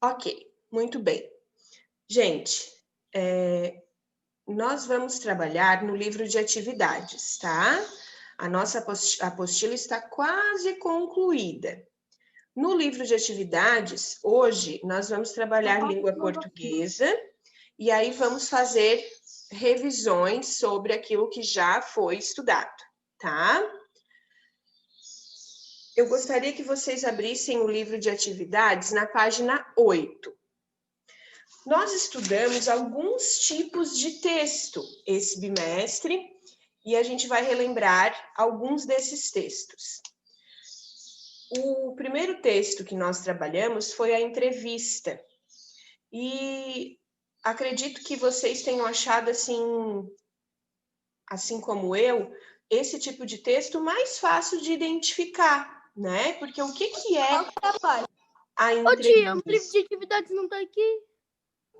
Ok, muito bem. Gente, nós vamos trabalhar no livro de atividades, tá? A nossa apostila está quase concluída. No livro de atividades, hoje, nós vamos trabalhar língua portuguesa e aí vamos fazer revisões sobre aquilo que já foi estudado, tá? Eu gostaria que vocês abrissem o livro de atividades na página 8. Nós estudamos alguns tipos de texto esse bimestre e a gente vai relembrar alguns desses textos. O primeiro texto que nós trabalhamos foi a entrevista. E acredito que vocês tenham achado, assim como eu, esse tipo de texto mais fácil de identificar, né? Porque o que é a entrevista? Ô tia, o livro de atividades não tá aqui?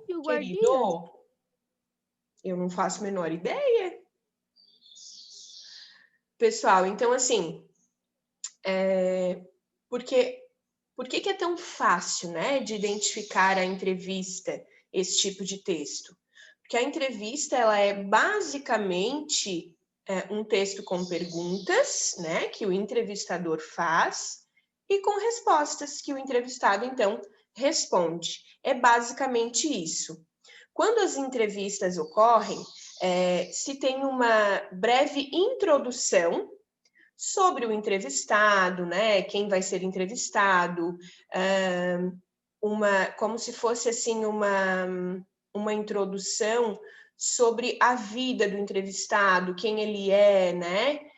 E o guardinha? Querido, eu não faço a menor ideia. Pessoal, então assim, por que é tão fácil, né, de identificar a entrevista, esse tipo de texto? Porque a entrevista, ela é basicamente um texto com perguntas, né, que o entrevistador faz, e com respostas que o entrevistado, então, responde. É basicamente isso. Quando as entrevistas ocorrem, se tem uma breve introdução sobre o entrevistado, né? Quem vai ser entrevistado, como se fosse assim uma introdução sobre a vida do entrevistado, quem ele é, né?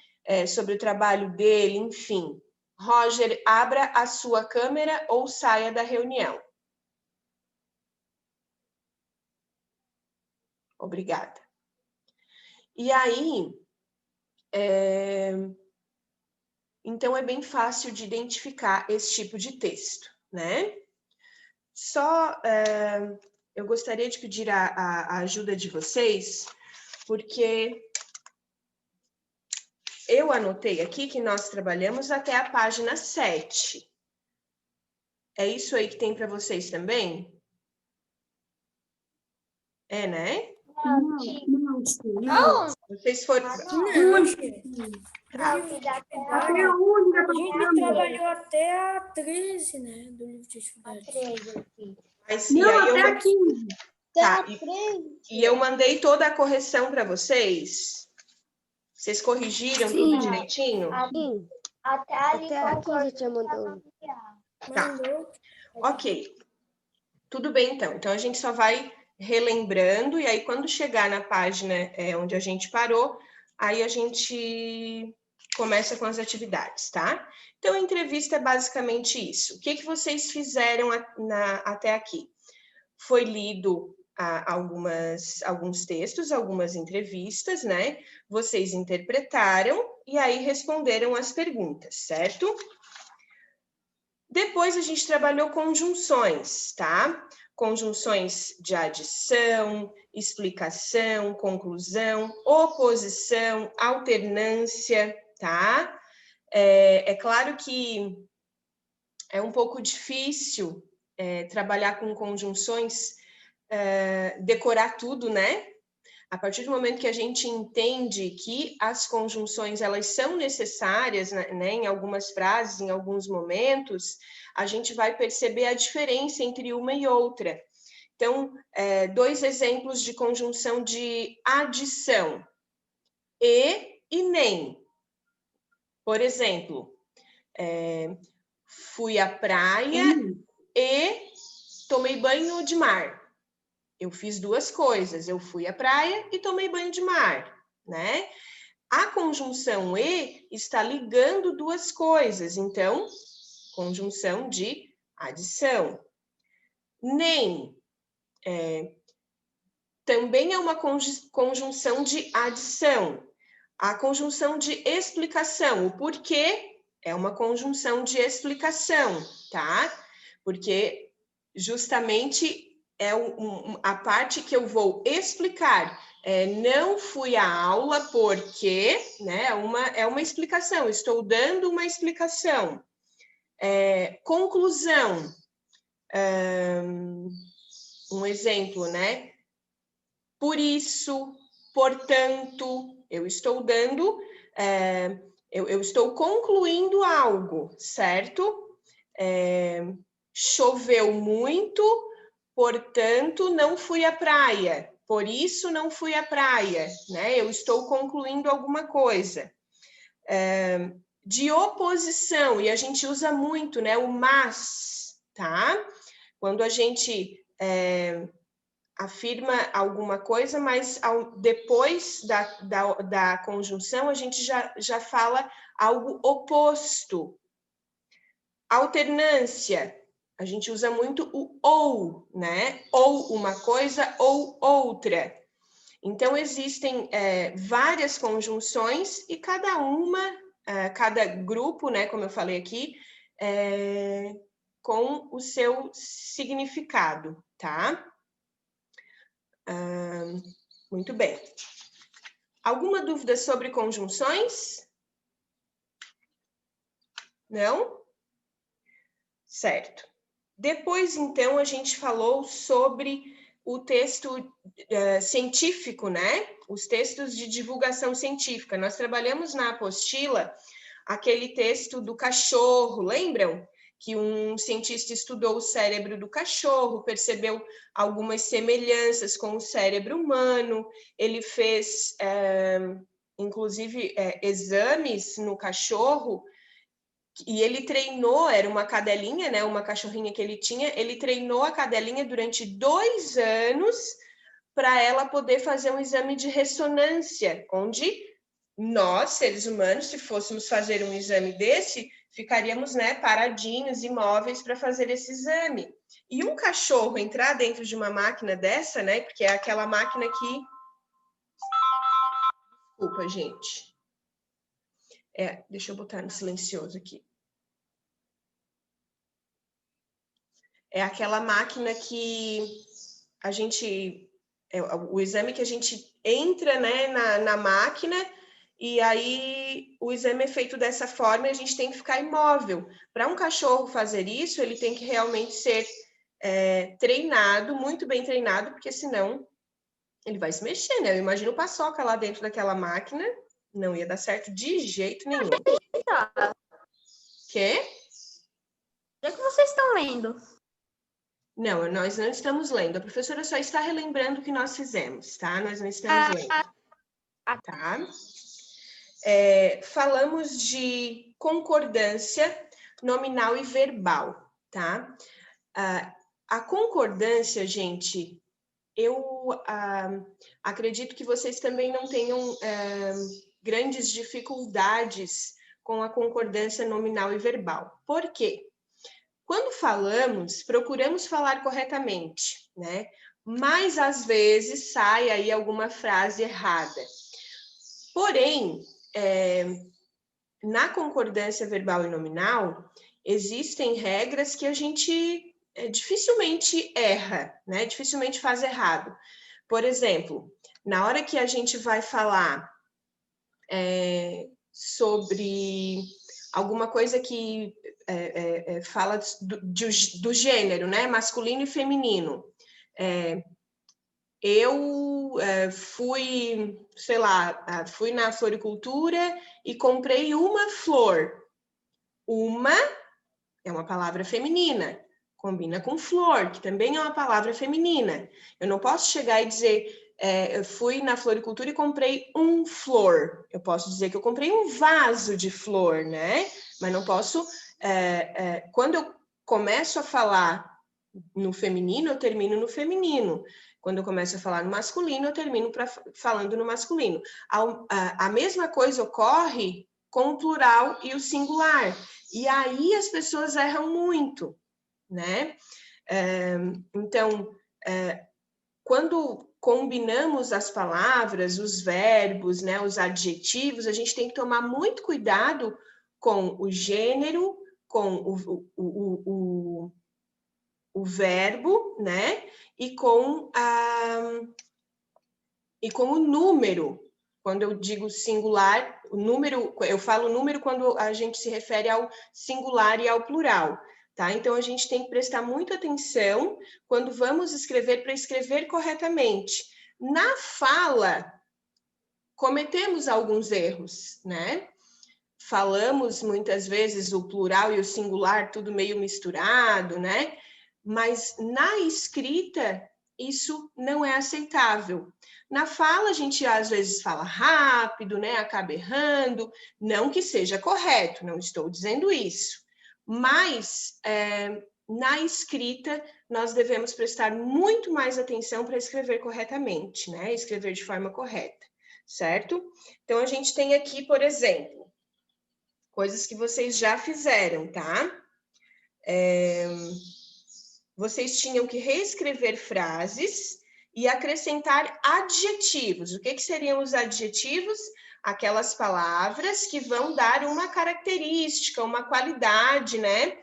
Sobre o trabalho dele, enfim. Roger, abra a sua câmera ou saia da reunião. Obrigada. E aí, então é bem fácil de identificar esse tipo de texto, né? Só eu gostaria de pedir a ajuda de vocês, porque eu anotei aqui que nós trabalhamos até a página 7. É isso aí que tem para vocês também? É, né? Não. Vocês foram... Não. Tá. A gente trabalhou até a 13, né? Do livro de atividades. Mas, não, e aí até a 15. Tá. E eu mandei toda a correção para vocês? Vocês corrigiram tudo direitinho? Sim. Até aqui já tinha mandado. Tá. Ok. Tudo bem, então. Então, a gente só vai relembrando, e aí, quando chegar na página onde a gente parou, aí a gente começa com as atividades, tá? Então, a entrevista é basicamente isso. O que vocês fizeram até aqui? Foi lido alguns textos, algumas entrevistas, né? Vocês interpretaram e aí responderam as perguntas, certo? Depois a gente trabalhou conjunções, tá? Conjunções de adição, explicação, conclusão, oposição, alternância, tá? É claro que é um pouco difícil trabalhar com conjunções, decorar tudo, né? A partir do momento que a gente entende que as conjunções elas são necessárias, né, em algumas frases, em alguns momentos, a gente vai perceber a diferença entre uma e outra. Então, 2 exemplos de conjunção de adição: e nem. Por exemplo, fui à praia e tomei banho de mar. Eu fiz 2 coisas, eu fui à praia e tomei banho de mar, né? A conjunção e está ligando 2 coisas, então, conjunção de adição. Nem também é uma conjunção de adição. A conjunção de explicação, o porquê é uma conjunção de explicação, tá? Porque justamente é a parte que eu vou explicar. Não fui à aula porque, né? É uma explicação, estou dando uma explicação. Conclusão. Um exemplo, né? Por isso, portanto, eu estou dando, eu estou concluindo algo, certo? Choveu muito, portanto, não fui à praia. Por isso, não fui à praia, né? Eu estou concluindo alguma coisa. De oposição, e a gente usa muito, né? O mas, tá? Quando a gente afirma alguma coisa, mas depois da conjunção, a gente já fala algo oposto. Alternância, a gente usa muito o ou, né? Ou uma coisa ou outra. Então, existem várias conjunções e cada grupo, né, como eu falei aqui, com o seu significado, tá? Muito bem. Alguma dúvida sobre conjunções? Não? Certo. Depois, então, a gente falou sobre o texto científico, né? Os textos de divulgação científica. Nós trabalhamos na apostila aquele texto do cachorro, lembram? Que um cientista estudou o cérebro do cachorro, percebeu algumas semelhanças com o cérebro humano, ele fez, inclusive, exames no cachorro, e ele treinou, era uma cadelinha, né, uma cachorrinha que ele tinha, ele treinou a cadelinha durante 2 anos para ela poder fazer um exame de ressonância, onde nós, seres humanos, se fôssemos fazer um exame desse, ficaríamos, né, paradinhos, imóveis para fazer esse exame. E um cachorro entrar dentro de uma máquina dessa, né, porque é aquela máquina que... Desculpa, gente. Deixa eu botar no silencioso aqui. É aquela máquina que a gente... o exame que a gente entra, né, na máquina, e aí o exame é feito dessa forma e a gente tem que ficar imóvel. Para um cachorro fazer isso, ele tem que realmente ser treinado, muito bem treinado, porque senão ele vai se mexer, né? Eu imagino o Paçoca lá dentro daquela máquina, não ia dar certo de jeito nenhum. Quê? O que vocês estão lendo? Não, nós não estamos lendo. A professora só está relembrando o que nós fizemos, tá? Nós não estamos lendo. Tá? Falamos de concordância nominal e verbal, tá? A concordância, gente, eu acredito que vocês também não tenham grandes dificuldades com a concordância nominal e verbal. Por quê? Quando falamos, procuramos falar corretamente, né? Mas, às vezes, sai aí alguma frase errada. Porém, na concordância verbal e nominal, existem regras que a gente dificilmente erra, né? Dificilmente faz errado. Por exemplo, na hora que a gente vai falar sobre alguma coisa que fala do gênero, né? Masculino e feminino. Eu fui, sei lá, fui na floricultura e comprei uma flor. Uma é uma palavra feminina, combina com flor, que também é uma palavra feminina. Eu não posso chegar e dizer, eu fui na floricultura e comprei um flor. Eu posso dizer que eu comprei um vaso de flor, né? Mas não posso... quando eu começo a falar no feminino, eu termino no feminino. Quando eu começo a falar no masculino, eu termino falando no masculino. A mesma coisa ocorre com o plural e o singular. E aí as pessoas erram muito, né? Então, quando combinamos as palavras, os verbos, né, os adjetivos, a gente tem que tomar muito cuidado com o gênero, com o verbo, né? E com o número. Quando eu digo singular, o número, eu falo número quando a gente se refere ao singular e ao plural. tá? Então, a gente tem que prestar muita atenção quando vamos escrever para escrever corretamente. Na fala, cometemos alguns erros, né? Falamos muitas vezes o plural e o singular tudo meio misturado, né? Mas na escrita, isso não é aceitável. Na fala, a gente às vezes fala rápido, né? Acaba errando. Não que seja correto, não estou dizendo isso. Mas na escrita, nós devemos prestar muito mais atenção para escrever corretamente, né? Escrever de forma correta, certo? Então, a gente tem aqui, por exemplo, coisas que vocês já fizeram, tá? Vocês tinham que reescrever frases e acrescentar adjetivos. O que seriam os adjetivos? Aquelas palavras que vão dar uma característica, uma qualidade, né,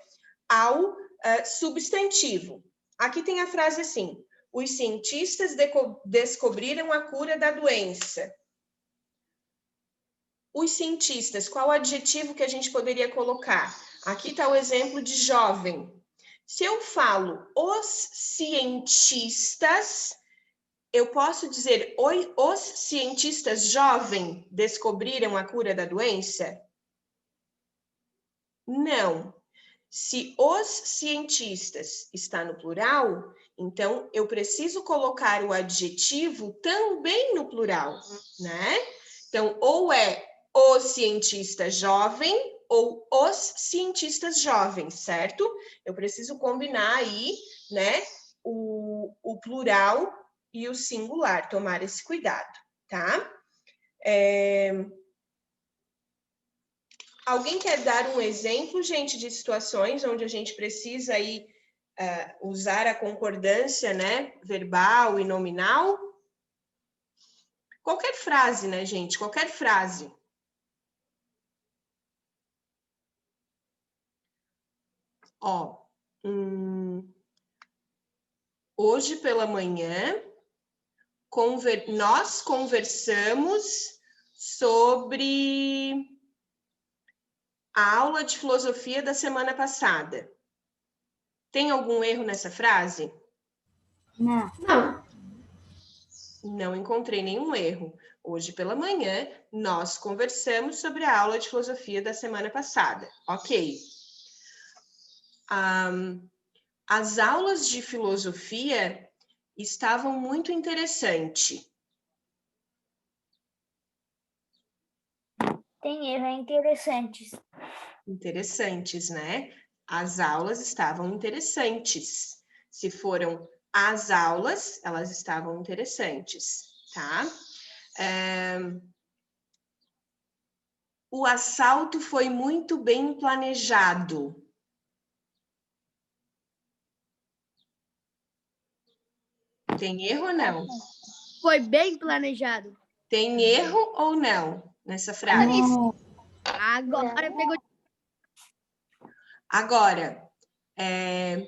ao substantivo. Aqui tem a frase assim: os cientistas descobriram a cura da doença. Os cientistas, qual adjetivo que a gente poderia colocar? Aqui está o exemplo de jovem. Se eu falo os cientistas, eu posso dizer os cientistas jovem descobriram a cura da doença? Não. Se os cientistas está no plural, então eu preciso colocar o adjetivo também no plural, né? Então, ou é o cientista jovem ou os cientistas jovens, certo? Eu preciso combinar aí, né, o plural e o singular, tomar esse cuidado, tá? Alguém quer dar um exemplo, gente, de situações onde a gente precisa aí usar a concordância, né, verbal e nominal? Qualquer frase, né, gente? Qualquer frase. Ó, hoje pela manhã, nós conversamos sobre a aula de filosofia da semana passada. Tem algum erro nessa frase? Não. Não encontrei nenhum erro. Hoje pela manhã, nós conversamos sobre a aula de filosofia da semana passada. Ok. As aulas de filosofia estavam muito interessantes. Tem erro, é interessantes. Interessantes, né? As aulas estavam interessantes. Se foram as aulas, elas estavam interessantes, tá? O assalto foi muito bem planejado. Tem erro ou não? Foi bem planejado. Tem erro ou não nessa frase? Agora pegou. Agora, é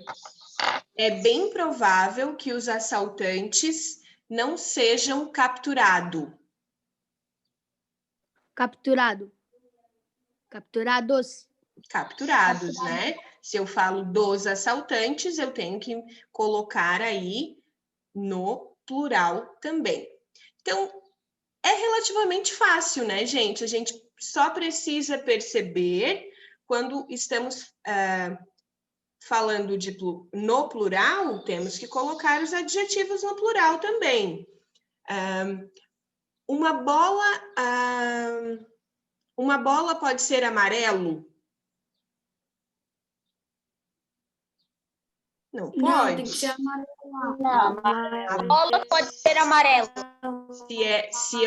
bem provável que os assaltantes não sejam capturados. Capturados, né? Se eu falo dos assaltantes, eu tenho que colocar aí no plural também. Então, é relativamente fácil, né, gente? A gente só precisa perceber quando estamos falando no plural, temos que colocar os adjetivos no plural também. Uma bola pode ser amarelo? Não pode. Não, tem que ser amarelo. Não, a bola pode ser amarela. Se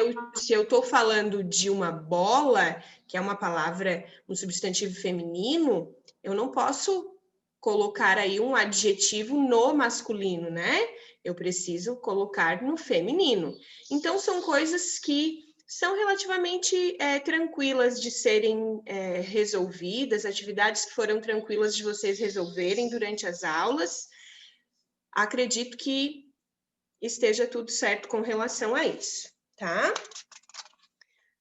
eu estou falando de uma bola, que é uma palavra, um substantivo feminino, eu não posso colocar aí um adjetivo no masculino, né? Eu preciso colocar no feminino. Então, são coisas que são relativamente tranquilas de serem resolvidas, atividades que foram tranquilas de vocês resolverem durante as aulas. Acredito que esteja tudo certo com relação a isso, tá?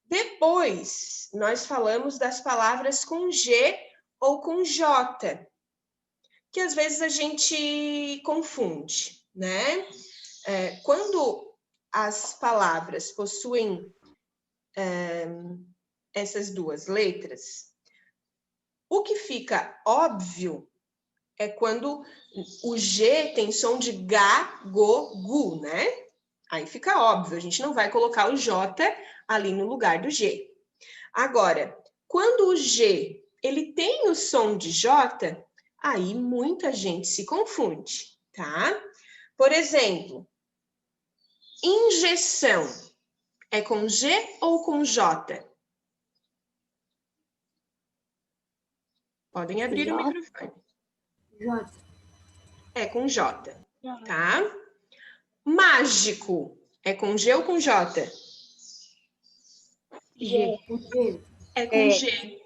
Depois, nós falamos das palavras com G ou com J. que às vezes a gente confunde, né? Quando as palavras possuem essas duas letras, o que fica óbvio é quando o G tem som de G, Go, Gu, né? Aí fica óbvio, a gente não vai colocar o J ali no lugar do G. Agora, quando o G ele tem o som de J, aí muita gente se confunde, tá? Por exemplo, injeção é com G ou com J? Podem abrir o microfone. J. É com J, tá? Mágico é com G ou com J? G. É com G,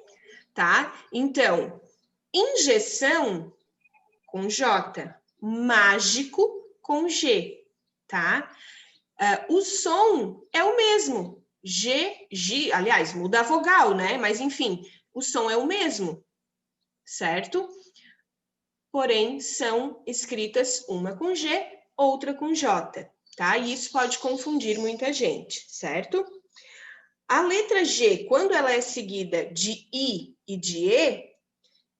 tá? Então, injeção com J, mágico com G, tá? O som é o mesmo, G, G, aliás, muda a vogal, né? Mas, enfim, o som é o mesmo, certo? Porém, são escritas uma com G, outra com J, tá? E isso pode confundir muita gente, certo? A letra G, quando ela é seguida de I e de E,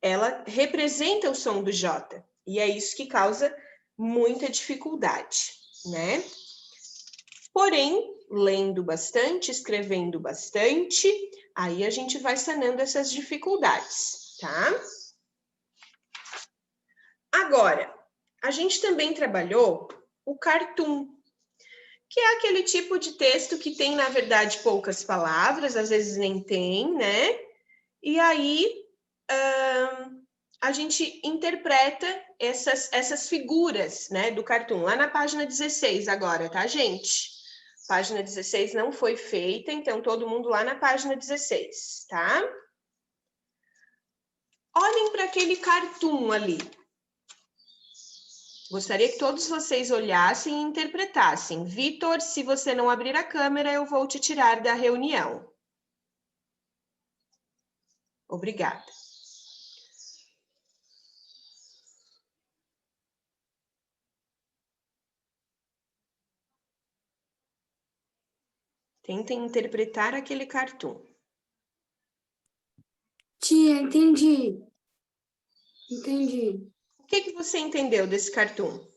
ela representa o som do J. E é isso que causa muita dificuldade, né? Porém, lendo bastante, escrevendo bastante, aí a gente vai sanando essas dificuldades, tá? Agora, a gente também trabalhou o cartoon, que é aquele tipo de texto que tem, na verdade, poucas palavras, às vezes nem tem, né? E aí a gente interpreta essas figuras, né, do cartoon, lá na página 16 agora, tá, gente? Página 16 não foi feita, então todo mundo lá na página 16, tá? Olhem para aquele cartoon ali. Gostaria que todos vocês olhassem e interpretassem. Vitor, se você não abrir a câmera, eu vou te tirar da reunião. Obrigada. Tentem interpretar aquele cartoon. Tia, entendi. Entendi. O que você entendeu desse cartoon?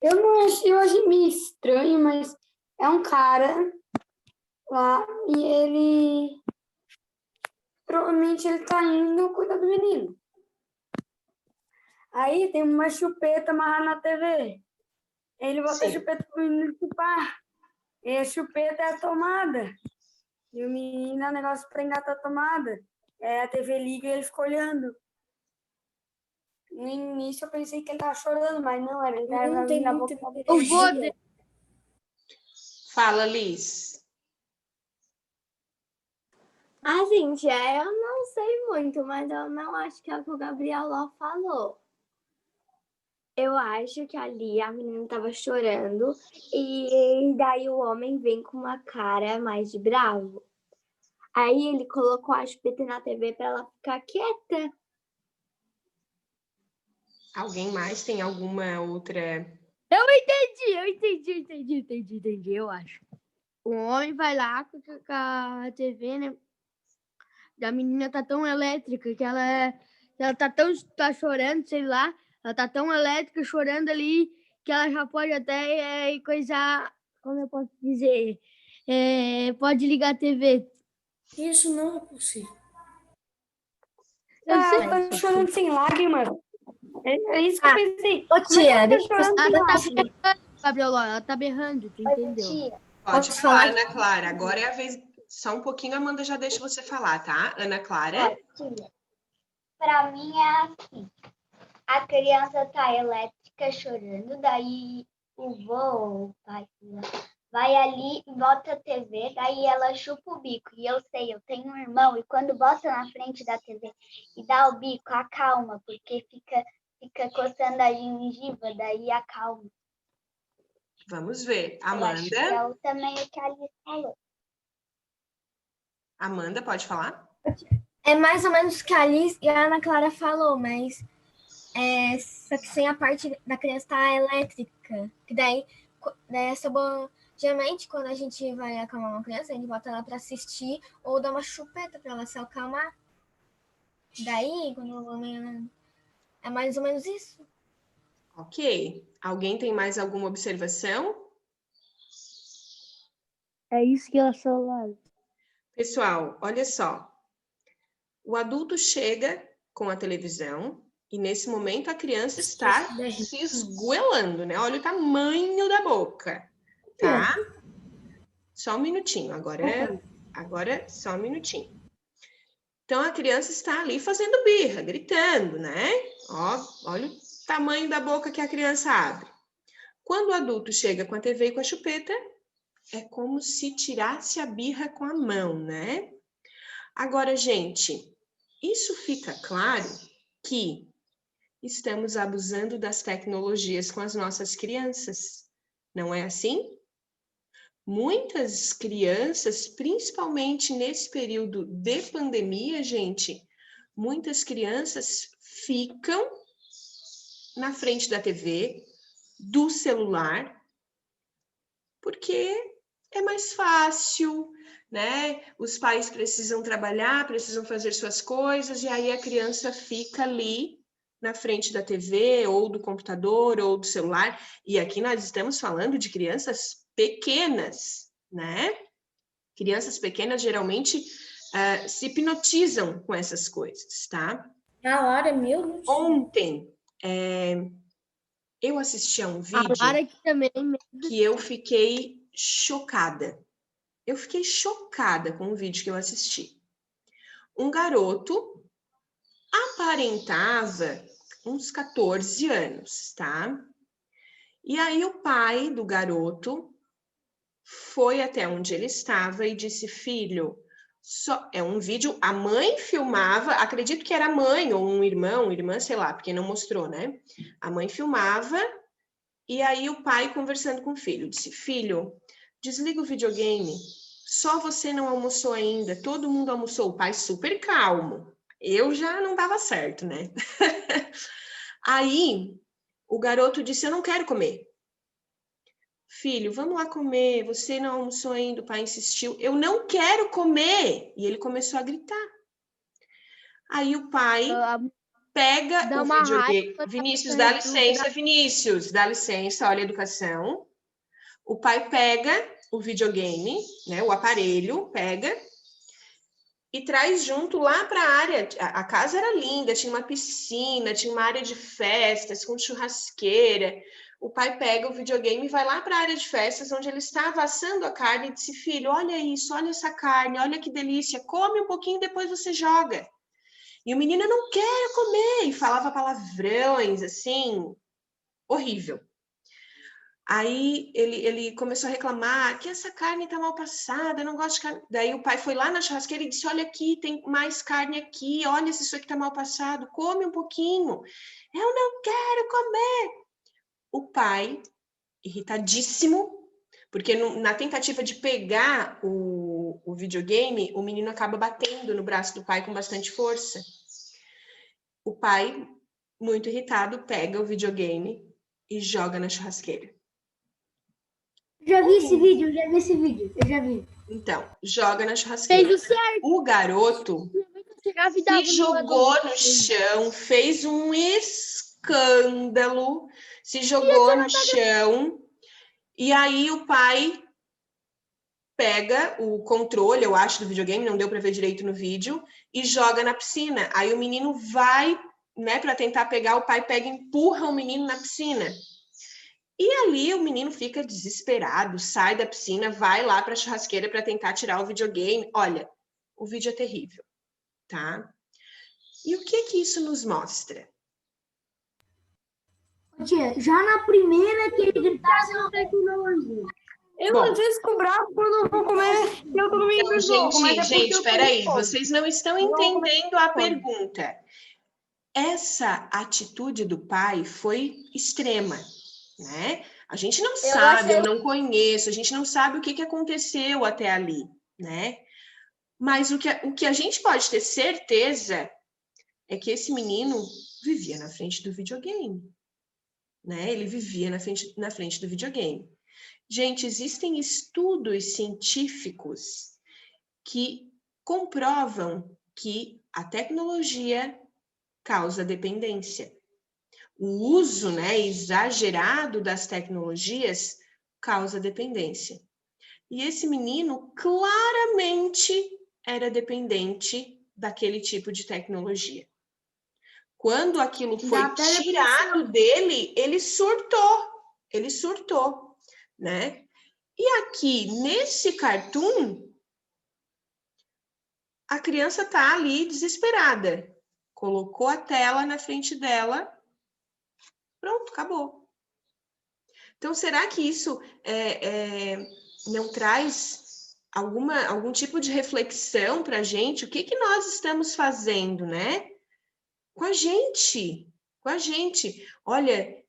Eu achei meio estranho, mas é um cara lá e ele provavelmente ele tá indo cuidar do menino. Aí tem uma chupeta amarrada na TV. Ele bota a Sim. chupeta pro menino chupar. E a chupeta é a tomada. E o menino é o negócio pra engatar a tomada. A TV liga e ele fica olhando. No início eu pensei que ele tava chorando, mas não, ele tava vindo na boca. Eu vou de... Fala, Liz. Gente, eu não sei muito, mas eu não acho que é o que o Gabriel Ló falou. Eu acho que ali a menina tava chorando e daí o homem vem com uma cara mais de bravo. Aí ele colocou a chupeta na TV para ela ficar quieta. Alguém mais tem alguma outra... Entendi, eu acho. O homem vai lá com a TV, né? A menina tá tão elétrica que ela tá chorando, sei lá. Ela tá tão elétrica, chorando ali, que ela já pode até coisar, como eu posso dizer, pode ligar a TV. Isso não é possível. Eu sei. Tá chorando sem lágrimas. É isso que eu pensei. Ô tia, deixa eu chorando sem Ela tá lágrimas. berrando, Gabriel, ela tá berrando, tu entendeu? tia. Pode Posso falar, falar? Ana Clara. Agora é a vez... Só um pouquinho, Amanda já deixa você falar, tá? Ana Clara? Tia, pra mim é assim. A criança tá elétrica chorando, daí o vô, o pai, vai ali, bota a TV, daí ela chupa o bico. E eu sei, eu tenho um irmão, e quando bota na frente da TV e dá o bico, acalma, porque fica coçando a gengiva, daí acalma. Vamos ver. Eu acho que Amanda? é também o que a Alice falou. Amanda, pode falar? É mais ou menos o que a Liz e a Ana Clara falou, mas Só que sem a parte da criança tá elétrica. Que daí essa boa. Geralmente, quando a gente vai acalmar uma criança, a gente bota ela pra assistir ou dá uma chupeta pra ela se acalmar. Daí, quando é mais ou menos isso. Ok. Alguém tem mais alguma observação? É isso que elas falaram. Pessoal, olha só. O adulto chega com a televisão e nesse momento a criança está se esgoelando, né? Olha o tamanho da boca, tá? Só um minutinho, agora só um minutinho. Então a criança está ali fazendo birra, gritando, né? Ó, olha o tamanho da boca que a criança abre. Quando o adulto chega com a TV e com a chupeta, é como se tirasse a birra com a mão, né? Agora, gente, isso fica claro que estamos abusando das tecnologias com as nossas crianças, não é assim? Muitas crianças, principalmente nesse período de pandemia, gente, muitas crianças ficam na frente da TV, do celular, porque é mais fácil, né? Os pais precisam trabalhar, precisam fazer suas coisas, e aí a criança fica ali na frente da TV, ou do computador, ou do celular. E aqui nós estamos falando de crianças pequenas, né? Crianças pequenas geralmente se hipnotizam com essas coisas, tá? Na hora, meu Deus. Ontem, eu assisti a um vídeo que eu fiquei chocada. Eu fiquei chocada com o vídeo que eu assisti. Um garoto aparentava uns 14 anos, tá? E aí o pai do garoto foi até onde ele estava e disse: filho, é um vídeo, a mãe filmava, acredito que era a mãe ou um irmão, irmã, sei lá, porque não mostrou, né? A mãe filmava e aí o pai conversando com o filho, disse: filho, desliga o videogame, só você não almoçou ainda, todo mundo almoçou. O pai super calmo, eu já não dava certo, né? Aí o garoto disse: eu não quero comer. Filho, vamos lá comer, você não almoçou ainda, o pai insistiu, eu não quero comer. E ele começou a gritar. Aí o pai pega o videogame. Vinícius, dá licença, Vinícius, dá licença, olha a educação. O pai pega o videogame, né, o aparelho, pega e traz junto lá para a área. A casa era linda, tinha uma piscina, tinha uma área de festas com churrasqueira. O pai pega o videogame e vai lá para a área de festas, onde ele estava assando a carne, e disse: filho, olha isso, olha essa carne, olha que delícia, come um pouquinho, depois você joga. E o menino: não quero comer, e falava palavrões, assim, horrível. Aí ele começou a reclamar que essa carne tá mal passada, eu não gosto de carne. Daí o pai foi lá na churrasqueira e disse: olha aqui, tem mais carne aqui, olha se isso aqui tá mal passado, come um pouquinho. Eu não quero comer. O pai, irritadíssimo, porque na tentativa de pegar o videogame, o menino acaba batendo no braço do pai com bastante força. O pai, muito irritado, pega o videogame e joga na churrasqueira. Eu já vi esse vídeo. Então, joga na churrasqueira. O garoto se jogou no chão, fez um escândalo, se jogou no chão, e aí o pai pega o controle, eu acho, do videogame, não deu para ver direito no vídeo, e joga na piscina. Aí o menino vai, né, para tentar pegar, o pai pega e empurra o menino na piscina. E ali o menino fica desesperado, sai da piscina, vai lá para a churrasqueira para tentar tirar o videogame. Olha, o vídeo é terrível, tá? E o que que isso nos mostra? Tia, já na primeira que ele gritasse na tecnologia. Eu às vezes fico bravo quando eu vou comer e eu tô no meio do jogo. Gente, peraí, vocês não estão entendendo a pergunta. Essa atitude do pai foi extrema, né? A gente não sabe, eu não conheço, a gente não sabe o que que aconteceu até ali, né? Mas o que a gente pode ter certeza é que esse menino vivia na frente do videogame, né? Ele vivia na frente do videogame. Gente, existem estudos científicos que comprovam que a tecnologia causa dependência. O uso, né, exagerado das tecnologias causa dependência. E esse menino claramente era dependente daquele tipo de tecnologia. Quando aquilo foi tirado dele, ele surtou, né? E aqui, nesse cartoon, a criança tá ali desesperada. Colocou a tela na frente dela, pronto, acabou. Então, será que isso não traz algum tipo de reflexão para a gente? O que nós estamos fazendo, né? Com a gente. Olha,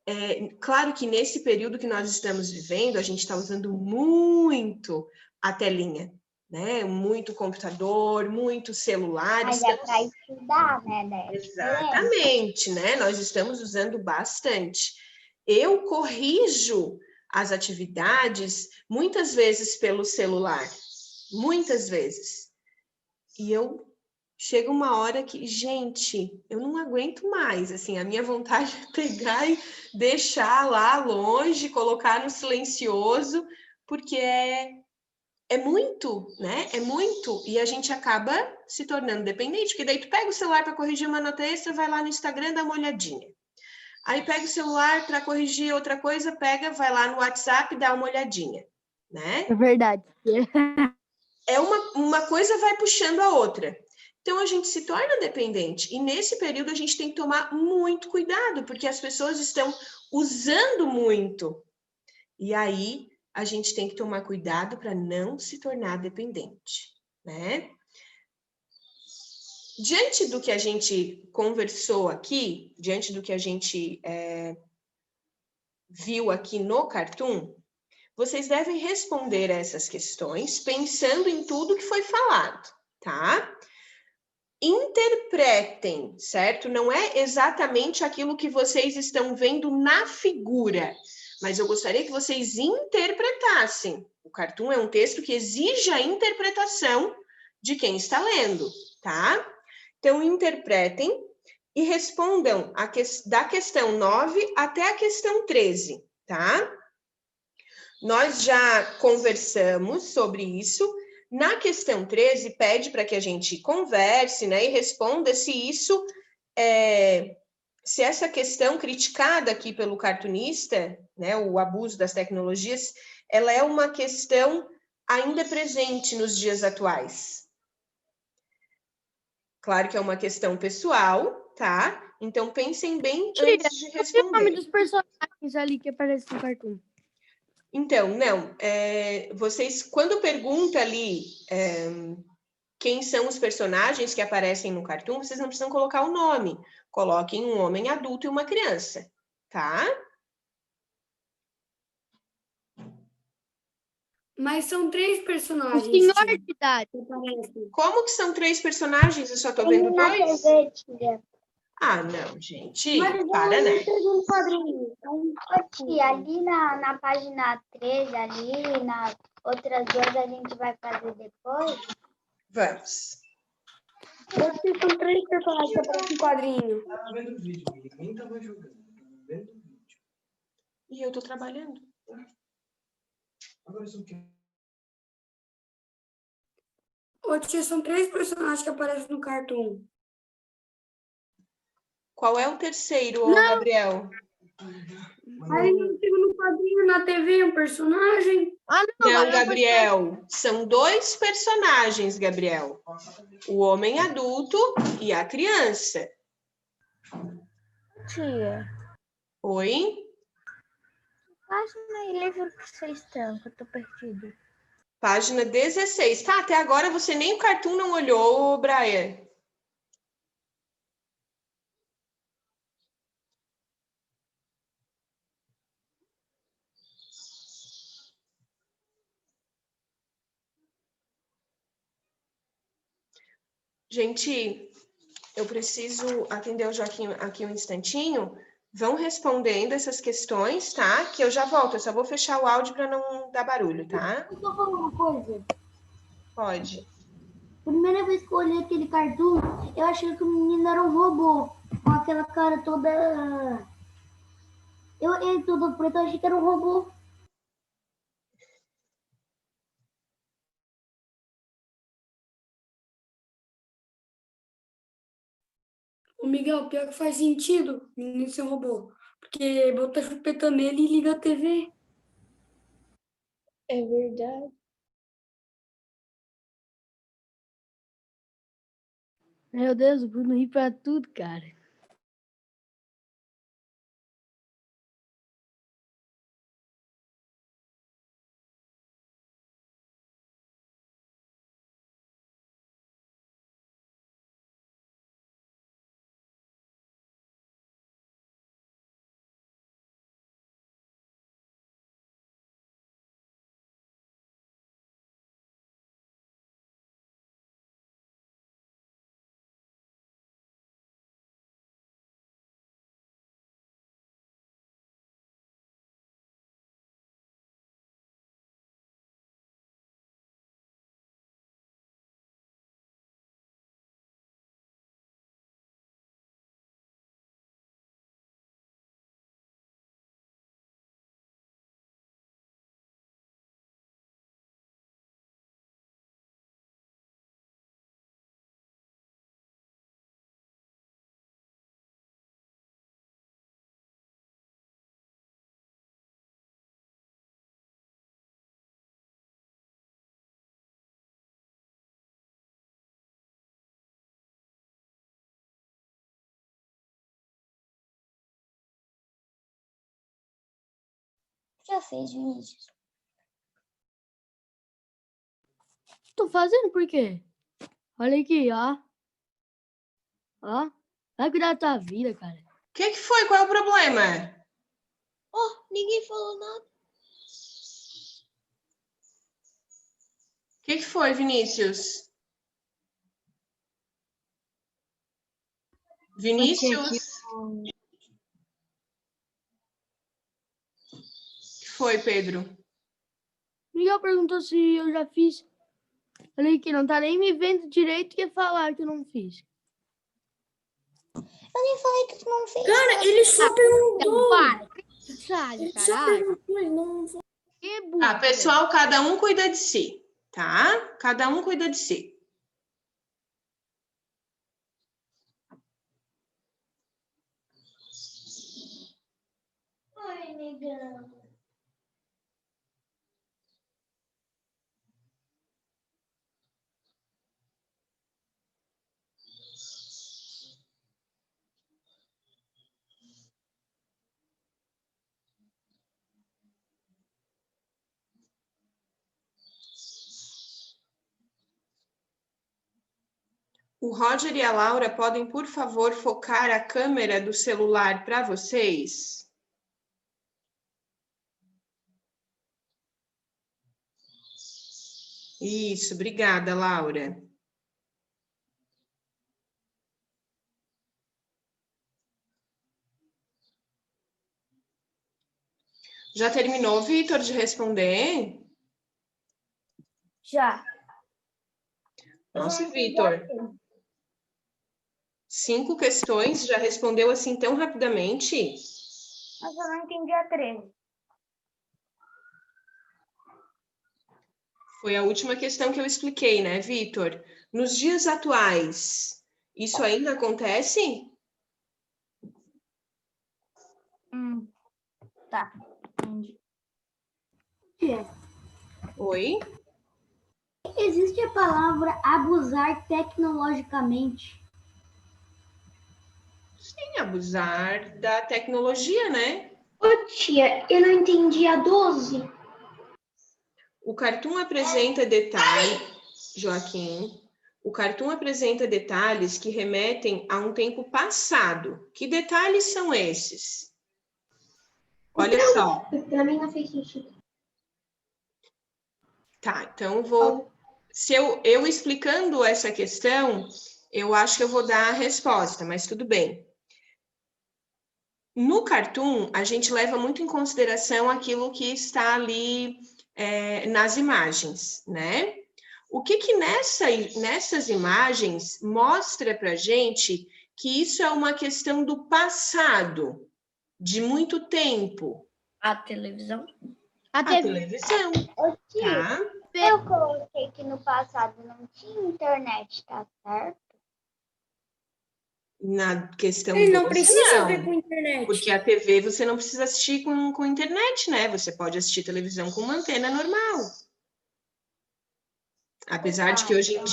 claro que nesse período que nós estamos vivendo, a gente está usando muito a telinha, né? Muito computador, muito celular. Mas é para estudar, né? Exatamente, né? Nós estamos usando bastante. Eu corrijo as atividades muitas vezes pelo celular, muitas vezes. E chega uma hora que, gente, eu não aguento mais, assim, a minha vontade é pegar e deixar lá longe, colocar no silencioso, porque é muito, né? É muito. E a gente acaba se tornando dependente, porque daí tu pega o celular para corrigir uma nota extra, vai lá no Instagram, dá uma olhadinha. Aí pega o celular para corrigir outra coisa, vai lá no WhatsApp, dá uma olhadinha, né? É verdade. Uma coisa vai puxando a outra. Então a gente se torna dependente. E nesse período a gente tem que tomar muito cuidado, porque as pessoas estão usando muito. E aí a gente tem que tomar cuidado para não se tornar dependente, né? Diante do que a gente conversou aqui, diante do que a gente viu aqui no cartoon, vocês devem responder a essas questões pensando em tudo que foi falado, tá? Interpretem, certo? Não é exatamente aquilo que vocês estão vendo na figura, mas eu gostaria que vocês interpretassem. O cartoon é um texto que exige a interpretação de quem está lendo, tá? Então, interpretem e respondam da questão 9 até a questão 13, tá? Nós já conversamos sobre isso. Na questão 13, pede para que a gente converse, né, e responda se se essa questão criticada aqui pelo cartunista, né, o abuso das tecnologias, ela é uma questão ainda presente nos dias atuais. Claro que é uma questão pessoal, tá? Então pensem bem antes de responder. O nome dos personagens ali que aparecem no cartoon. Então, não, vocês, quando pergunta ali quem são os personagens que aparecem no cartoon, vocês não precisam colocar o nome. Coloquem um homem adulto e uma criança, tá? Mas são 3 personagens. O senhor de idade. Como que são 3 personagens? Eu só tô vendo 2? Ah, não, gente. Para, né? Tia, ali na página 13, ali, nas outras 2 a gente vai fazer depois. Vamos. São 3 personagens que aparecem no quadrinho. Eu tava vendo o vídeo, ninguém tava jogando. Tava vendo o vídeo. E eu tô trabalhando. Agora são o quê? Ô, tia, são 3 personagens que aparecem no cartoon. Qual é o terceiro, ô, Gabriel? Aí eu sigo no quadrinho, na TV, um personagem. Não, Gabriel. São 2 personagens, Gabriel. O homem adulto e a criança. Tia, Oi? página e livro que vocês estão, que eu tô perdido. Página 16. Tá, até agora você nem o cartoon não olhou, Brian. Gente, eu preciso atender o Joaquim aqui um instantinho. Vão respondendo essas questões, tá? Que eu já volto, eu só vou fechar o áudio para não dar barulho, tá? Eu só falar uma coisa. Pode. Primeira vez que eu olhei aquele cartoon, eu achei que o menino era um robô. Com aquela cara toda... Ele todo preto, eu achei que era um robô. O Miguel, pior que faz sentido o menino ser um robô. Porque bota a chupeta nele e liga a TV. É verdade. Meu Deus, o Bruno ri pra tudo, cara. Já fez, Vinícius? Tô fazendo por quê? Olha aqui, ó. Ó. Vai cuidar da tua vida, cara. O que foi? Qual é o problema? Ninguém falou nada. O que foi, Vinícius? Vinícius? O que foi, Pedro? Miguel perguntou se eu já fiz. Falei que não tá nem me vendo direito e ia falar que eu não fiz. Eu nem falei que tu não fez. Cara, ele só perguntou. Para. Sabe, Ele só caralho. perguntou, ele não... Que burro. Tá, pessoal, cada um cuida de si, tá? Cada um cuida de si. Ai, negão. O Roger e a Laura podem, por favor, focar a câmera do celular para vocês? Isso, obrigada, Laura. Já terminou, Vitor, de responder? Já. Nossa, Vitor. 5 questões, já respondeu assim tão rapidamente? Mas eu não entendi a 13. Foi a última questão que eu expliquei, né, Vitor? Nos dias atuais, isso ainda acontece? Tá. Entendi. Oi? Existe a palavra abusar tecnologicamente. Sim, abusar da tecnologia, né? Ô, tia, eu não entendi a 12. O cartoon apresenta detalhes, Joaquim. O cartoon apresenta detalhes que remetem a um tempo passado. Que detalhes são esses? Olha só. Pra mim não fez sentido. Tá, então vou. Se eu explicando essa questão, eu acho que eu vou dar a resposta, mas tudo bem. No Cartoon, a gente leva muito em consideração aquilo que está ali nas imagens, né? O que nessas imagens mostra para a gente que isso é uma questão do passado, de muito tempo? A televisão. A televisão, Ô, tia, tá? eu coloquei que no passado não tinha internet, tá certo? Na questão Ele não 12, precisa não. ver com internet. Porque a TV você não precisa assistir com internet, né? Você pode assistir televisão com uma antena normal. Apesar de que hoje em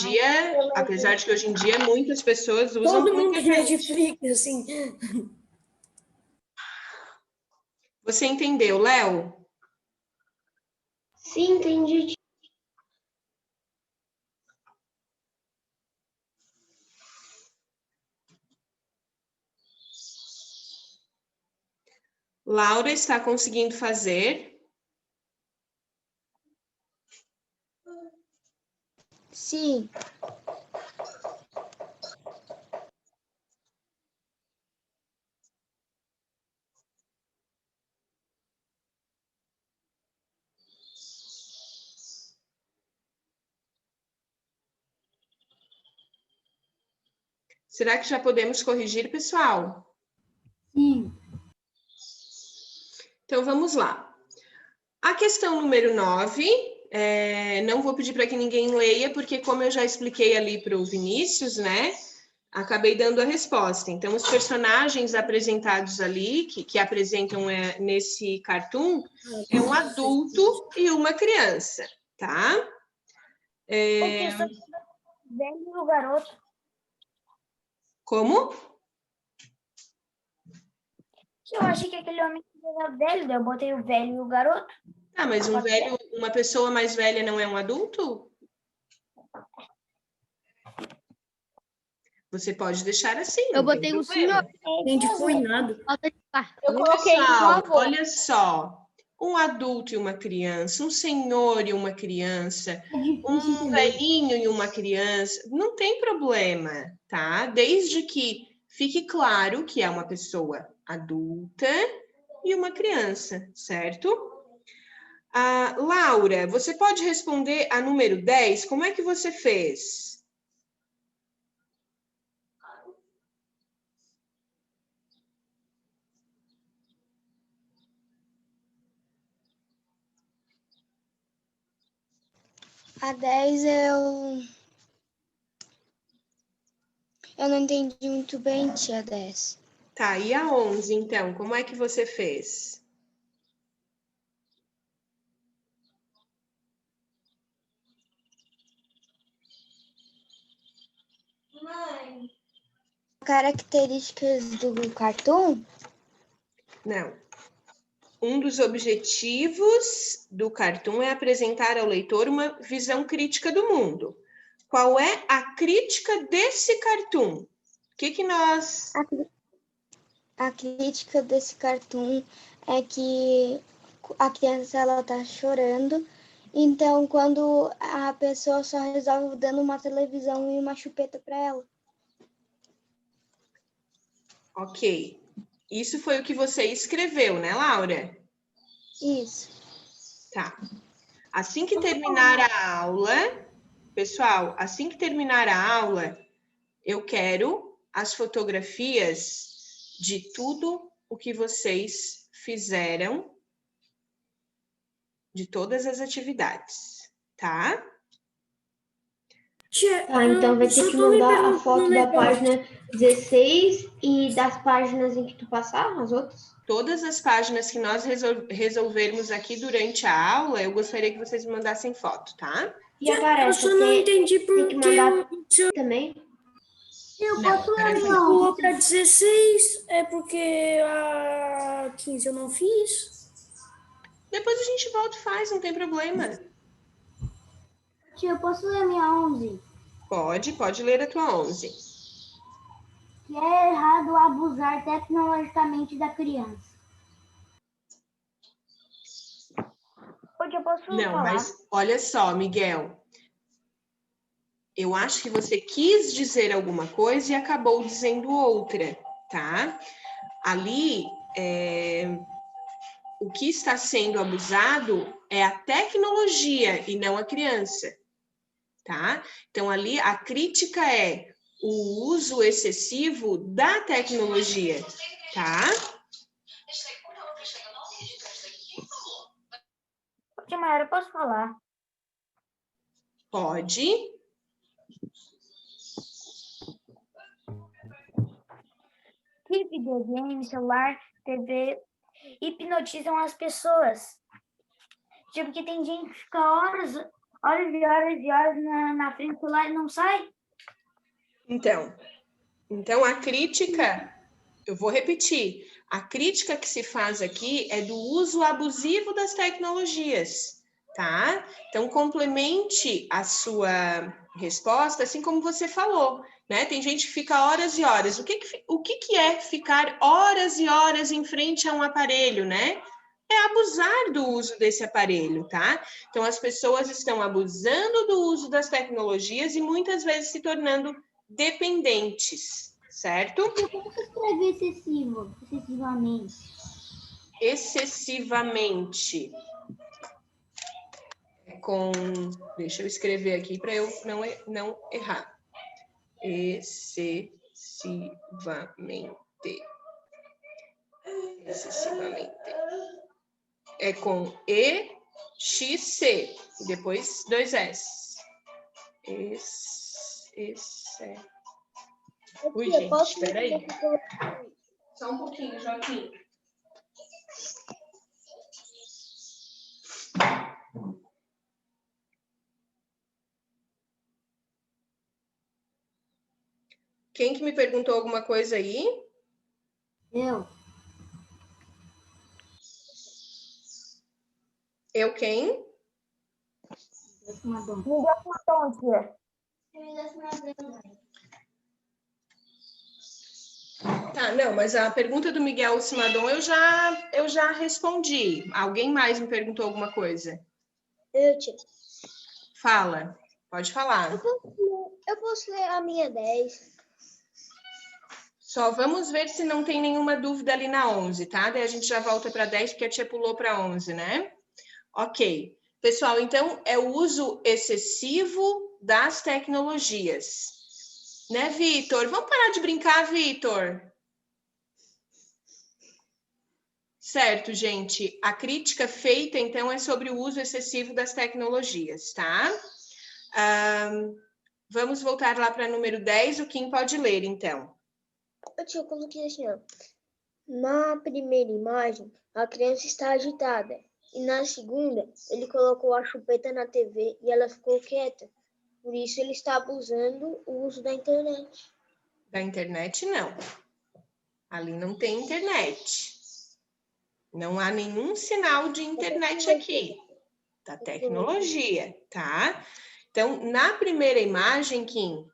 dia muitas pessoas usam Todo com mundo de internet. Netflix, assim. Você entendeu, Léo? Sim, entendi. Laura está conseguindo fazer? Sim. Será que já podemos corrigir, pessoal? Sim. Então, vamos lá. A questão número 9, não vou pedir para que ninguém leia, porque como eu já expliquei ali para o Vinícius, né? Acabei dando a resposta. Então, os personagens apresentados ali, que apresentam nesse cartoon, é um adulto e uma criança, tá? Porque só velho e o garoto. Como? Eu achei que aquele homem era velho, daí eu botei o velho e o garoto. Ah, mas uma pessoa mais velha não é um adulto? Você pode deixar assim. Eu botei o senhor. Gente, foi nada. Eu coloquei um Pessoal, avô. olha só. Um adulto e uma criança, um senhor e uma criança, um velhinho e uma criança, não tem problema, tá? Desde que fique claro que é uma pessoa adulta e uma criança, certo? Laura, você pode responder a número 10? Como é que você fez? A 10 eu não entendi muito bem, tia 10. Tá, e a 11, então? Como é que você fez? Características do cartoon? Não. Um dos objetivos do cartoon é apresentar ao leitor uma visão crítica do mundo. Qual é a crítica desse cartoon? O que nós... A crítica desse cartoon é que a criança ela tá chorando, então quando a pessoa só resolve dando uma televisão e uma chupeta para ela. Ok. Isso foi o que você escreveu, né, Laura? Isso. Tá. Assim que terminar a aula, pessoal, assim que terminar a aula, eu quero as fotografias de tudo o que vocês fizeram, de todas as atividades, tá? Tá, então vai ter que mandar a foto da página 16 e das páginas em que tu passar, as outras? Todas as páginas que nós resolvermos aqui durante a aula, eu gostaria que vocês me mandassem foto, tá? E a tarefa, Eu só não entendi tem que porque mandar também? eu Não, posso tarefa ler, colocar 16, é porque a 15 eu não fiz. Depois a gente volta e faz, não tem problema. Tia, eu posso ler a minha 11? Pode ler a tua 11. Que é errado abusar tecnologicamente da criança. Hoje eu posso Não, falar. mas olha só, Miguel. Eu acho que você quis dizer alguma coisa e acabou dizendo outra, tá? Ali, o que está sendo abusado é a tecnologia e não a criança, tá? Então, ali, a crítica é o uso excessivo da tecnologia, tá? Mayara, eu posso falar? Pode. Que videogame, celular, TV hipnotizam as pessoas. Tipo, que tem gente que fica horas e horas e horas na frente do celular e não sai. Então a crítica, eu vou repetir, a crítica que se faz aqui é do uso abusivo das tecnologias, tá? Então complemente a sua resposta, assim como você falou, né? Tem gente que fica horas e horas. O que é ficar horas e horas em frente a um aparelho, né? É abusar do uso desse aparelho, tá? Então as pessoas estão abusando do uso das tecnologias e muitas vezes se tornando dependentes, certo? Como que escreve excessivo? Excessivamente. Excessivamente. Deixa eu escrever aqui para eu não errar. Excessivamente. Excessivamente. É com E-X-C. E depois 2 S. Ui, gente, espera aí. Só um pouquinho, Joaquim. Quem que me perguntou alguma coisa aí? Eu. Eu quem? Tá, não, mas a pergunta do Miguel Simadon eu já respondi. Alguém mais me perguntou alguma coisa? Eu, tia. Fala, pode falar. Eu posso ler a minha 10. Só vamos ver se não tem nenhuma dúvida ali na 11, tá? Daí a gente já volta para 10, porque a tia pulou para 11, né? Ok. Pessoal, então, é o uso excessivo das tecnologias. Né, Vitor? Vamos parar de brincar, Vitor? Certo, gente. A crítica feita, então, é sobre o uso excessivo das tecnologias, tá? Vamos voltar lá para número 10. O Kim pode ler, então. Eu coloquei assim, ó. Na primeira imagem, a criança está agitada. E na segunda, ele colocou a chupeta na TV e ela ficou quieta. Por isso, ele está abusando o uso da internet. Da internet, não. Ali não tem internet. Não há nenhum sinal de internet aqui. Da tecnologia, tá? Então, na primeira imagem, Kim,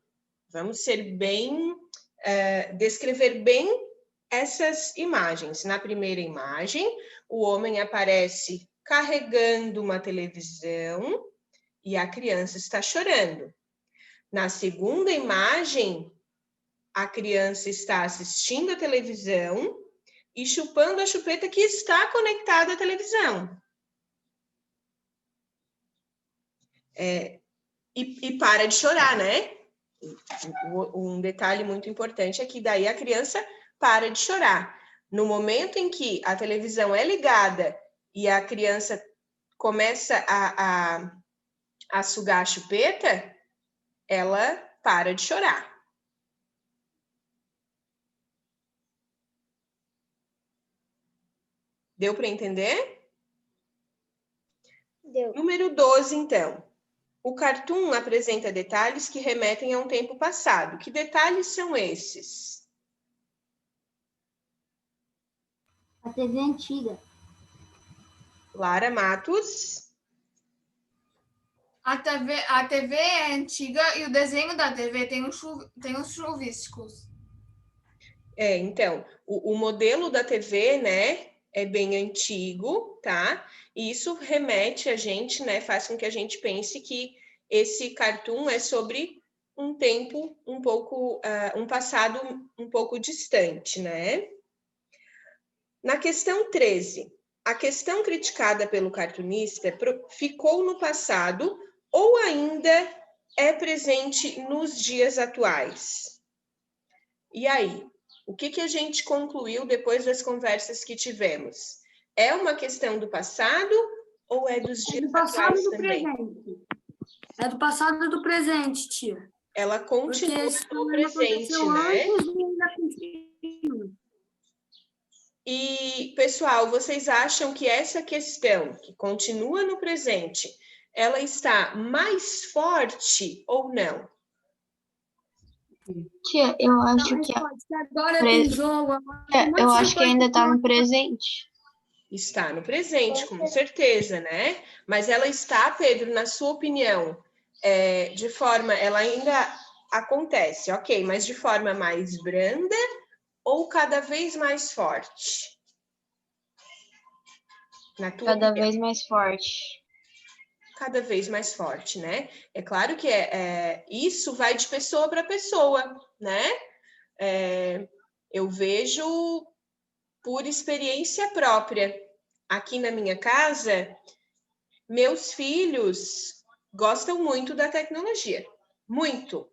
vamos ser bem... descrever bem essas imagens. Na primeira imagem, o homem aparece carregando uma televisão e a criança está chorando. Na segunda imagem, a criança está assistindo a televisão e chupando a chupeta que está conectada à televisão. E para de chorar, né? Um detalhe muito importante é que daí a criança para de chorar. No momento em que a televisão é ligada e a criança começa a sugar a chupeta, ela para de chorar. Deu para entender? Deu. Número 12, então. O cartoon apresenta detalhes que remetem a um tempo passado. Que detalhes são esses? A TV antiga. Lara Matos. A TV é antiga e o desenho da TV tem os chuviscos. Então, o modelo da TV, né, é bem antigo, tá? E isso remete a gente, né, faz com que a gente pense que esse cartoon é sobre um tempo um pouco, um passado um pouco distante, né? Na questão 13, a questão criticada pelo cartunista ficou no passado ou ainda é presente nos dias atuais? E aí, o que a gente concluiu depois das conversas que tivemos? É uma questão do passado ou é dos dias atuais também? Presente. É do passado e do presente, tia. Ela continua no presente, né? E, pessoal, vocês acham que essa questão, que continua no presente, ela está mais forte ou não? Tia, eu acho que agora tem jogo. eu acho que ainda está no presente. Está no presente, com certeza, né? Mas ela está, Pedro, na sua opinião, de forma, ela ainda acontece, ok, mas de forma mais branda ou cada vez mais forte? Na tua Cada opinião? vez mais forte. Cada vez mais forte, né? É claro que isso vai de pessoa para pessoa, né? Eu vejo por experiência própria. Aqui na minha casa, meus filhos gostam muito da tecnologia, muito.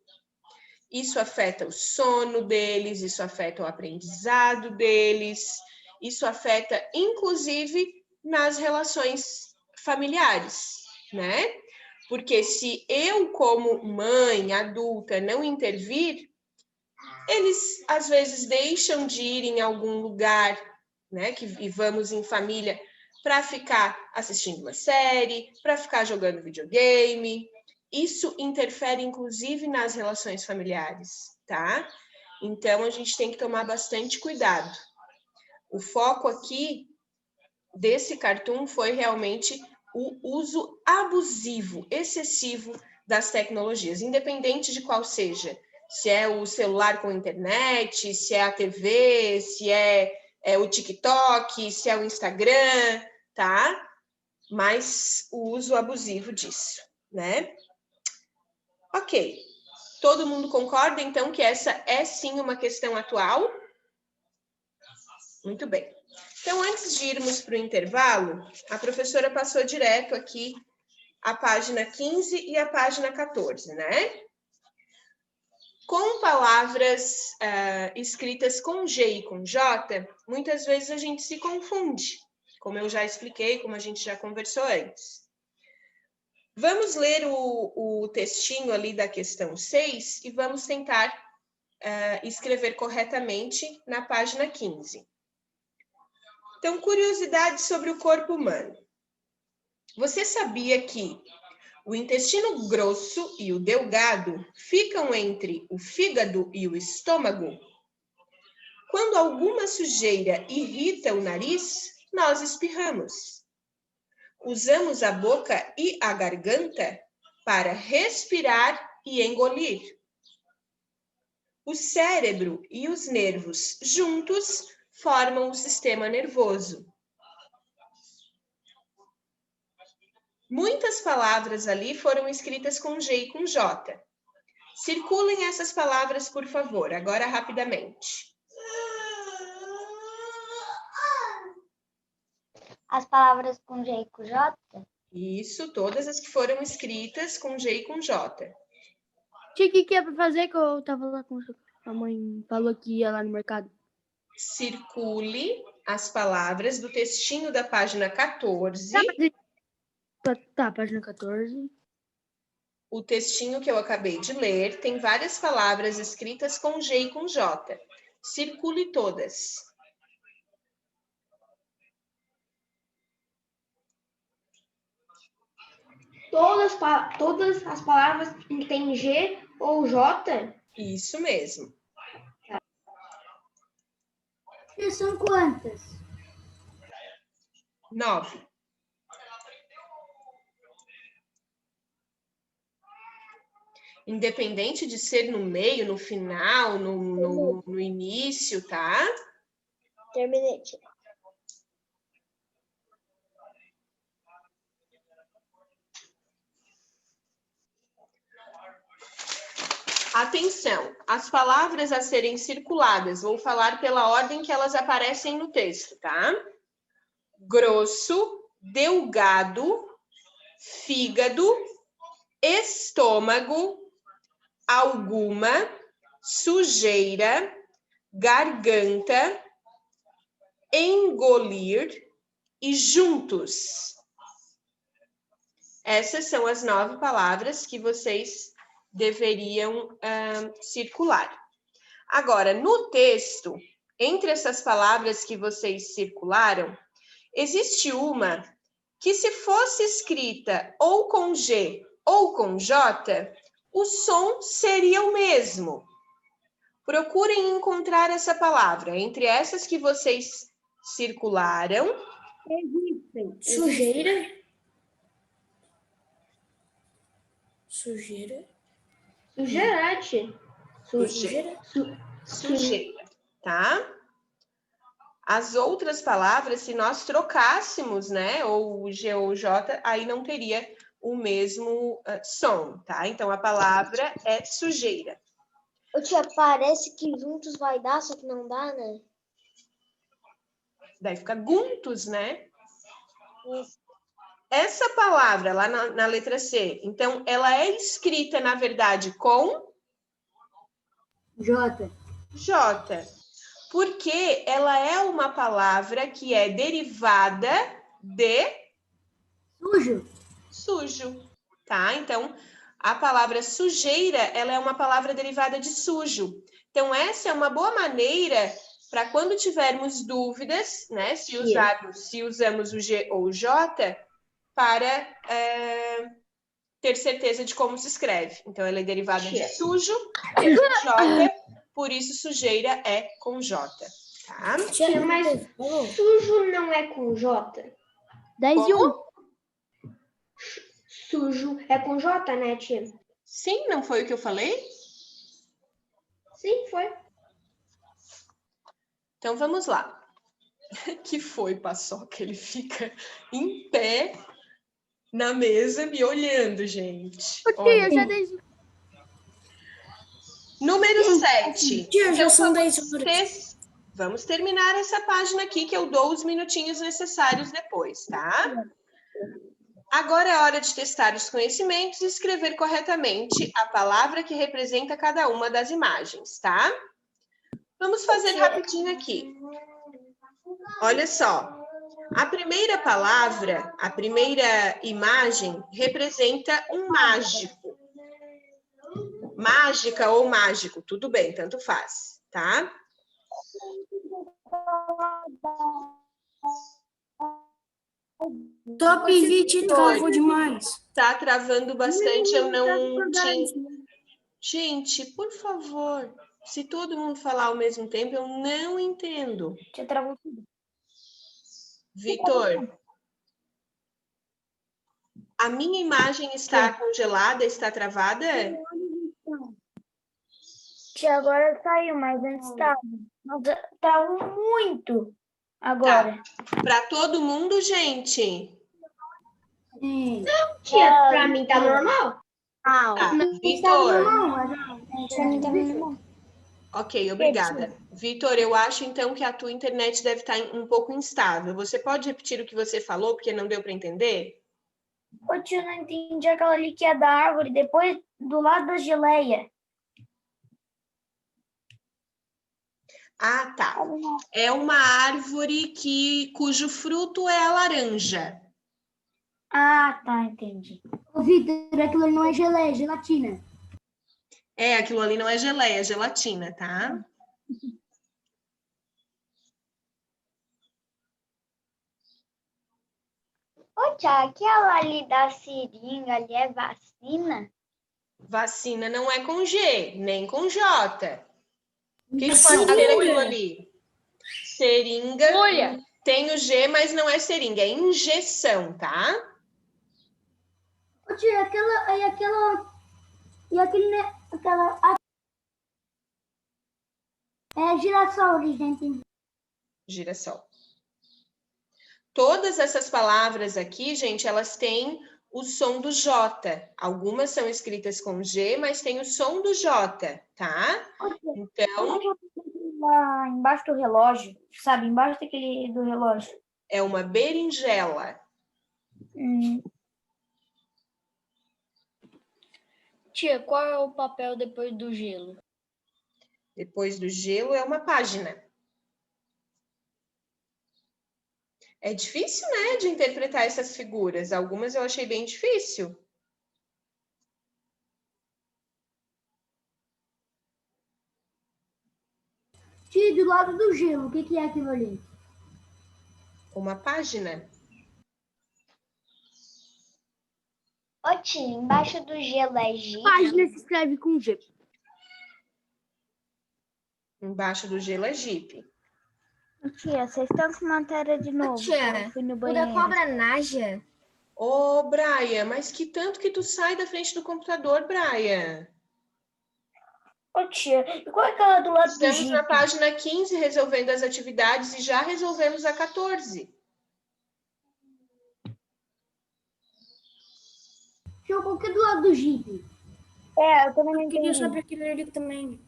Isso afeta o sono deles, isso afeta o aprendizado deles, isso afeta, inclusive, nas relações familiares, né? Porque se eu, como mãe adulta, não intervir, eles às vezes deixam de ir em algum lugar, né? E vamos em família para ficar assistindo uma série, para ficar jogando videogame. Isso interfere, inclusive, nas relações familiares, tá? Então, a gente tem que tomar bastante cuidado. O foco aqui desse cartoon foi realmente o uso abusivo, excessivo das tecnologias, independente de qual seja. Se é o celular com internet, se é a TV, se é o TikTok, se é o Instagram, tá? Mas o uso abusivo disso, né? Ok. Todo mundo concorda, então, que essa é sim uma questão atual? Muito bem. Então, antes de irmos para o intervalo, a professora passou direto aqui a página 15 e a página 14, né? Com palavras escritas com G e com J, muitas vezes a gente se confunde, como eu já expliquei, como a gente já conversou antes. Vamos ler o textinho ali da questão 6 e vamos tentar escrever corretamente na página 15. Então, curiosidade sobre o corpo humano. Você sabia que o intestino grosso e o delgado ficam entre o fígado e o estômago? Quando alguma sujeira irrita o nariz, nós espirramos. Usamos a boca e a garganta para respirar e engolir. O cérebro e os nervos juntos formam o sistema nervoso. Muitas palavras ali foram escritas com G e com J. Circulem essas palavras, por favor, agora rapidamente. As palavras com G e com J? Isso, todas as que foram escritas com G e com J. Tia, o que é para fazer que eu tava lá com a mãe, falou que ia lá no mercado? Circule as palavras do textinho da página 14. Tá, página 14. O textinho que eu acabei de ler tem várias palavras escritas com G e com J. Circule todas. Todas as palavras que tem G ou J? Isso mesmo. E são quantas? 9. Independente de ser no meio, no final, no início, tá? Terminei. Atenção, as palavras a serem circuladas, vou falar pela ordem que elas aparecem no texto, tá? Grosso, delgado, fígado, estômago, alguma, sujeira, garganta, engolir e juntos. Essas são as 9 palavras que vocês deveriam circular. Agora, no texto, entre essas palavras que vocês circularam, existe uma que, se fosse escrita ou com G ou com J, o som seria o mesmo. Procurem encontrar essa palavra entre essas que vocês circularam. Existem. Sujeira. Sujeira. Sujeirate. Sujeira, tá? As outras palavras, se nós trocássemos, né, ou o G ou o J, aí não teria o mesmo som, tá? Então, a palavra é sujeira. Ô, tia, parece que juntos vai dar, só que não dá, né? Daí fica juntos, né? Isso. Essa palavra lá na letra C, então, ela é escrita, na verdade, com J. J. Porque ela é uma palavra que é derivada de sujo, tá? Então, a palavra sujeira, ela é uma palavra derivada de sujo. Então, essa é uma boa maneira para quando tivermos dúvidas, né? Se usamos o G ou o J, para ter certeza de como se escreve. Então, ela é derivada de sujo, de J, por isso sujeira é com J, tá? Tia, mas sujo não é com J? 10 e 1. Sujo é com J, né, tia? Sim, não foi o que eu falei? Sim, foi. Então, vamos lá. Que foi, Paçoca? Ele fica em pé na mesa me olhando, gente. Tia, já dei... Número 7. Tia, já Então, são 10 horas. Vamos terminar essa página aqui, que eu dou os minutinhos necessários depois, tá? Agora é hora de testar os conhecimentos e escrever corretamente a palavra que representa cada uma das imagens, tá? Vamos fazer rapidinho aqui. Olha só. A primeira palavra, a primeira imagem, representa um mágico. Mágica ou mágico, tudo bem, tanto faz, tá? Top 20 travou demais. Tá travando bastante, eu não tinha... Gente, por favor, se todo mundo falar ao mesmo tempo, eu não entendo. Tia, travou tudo. Vitor, a minha imagem está congelada, está travada? Tia, agora saiu, mas antes estava. Nossa, travou muito agora. Tá. Para todo mundo, gente? Não, tia, pra mim tá normal. Tá. Vitor. Pra mim tá normal. Ok, obrigada. Vitor, eu acho então que a tua internet deve estar um pouco instável. Você pode repetir o que você falou, porque não deu para entender? Ô, tia, eu não entendi aquela ali que é da árvore, depois do lado da geleia. Ah, tá. É uma árvore cujo fruto é a laranja. Ah, tá, entendi. Ô, Vitor, aquilo não é geleia, é gelatina. É, aquilo ali não é geleia, é gelatina, tá? Ô, tia, aquela ali da seringa ali é vacina? Vacina não é com G, nem com J. O que pode ser aquilo ali? Seringa. Tem o G, mas não é seringa, é injeção, tá? Ô, tia, aquela... É girassol, gente. Girassol. Todas essas palavras aqui, gente, elas têm o som do J. Algumas são escritas com G, mas tem o som do J, tá? Então, lá embaixo do relógio, sabe? Embaixo daquele do relógio. é uma berinjela. Tia, qual é o papel depois do gelo? Depois do gelo é uma página. É difícil, né, de interpretar essas figuras. Algumas eu achei bem difícil. Tia, do lado do gelo, o que é aquilo ali? Uma página. Ô, tia, embaixo do gelo é G? Página se escreve com G. Embaixo do gelo é Jeep. Tia, vocês estão com matéria de novo. Tia, Eu fui no o banheiro. da cobra Naja. Ô, Brian, mas que tanto que tu sai da frente do computador, Brian? Ô, tia, e qual é aquela do lado do Estamos na Jeep? página 15 resolvendo as atividades e já resolvemos a 14. Tia, qual que é do lado do Jeep? Eu também não Queria entendi. saber aquilo ali também.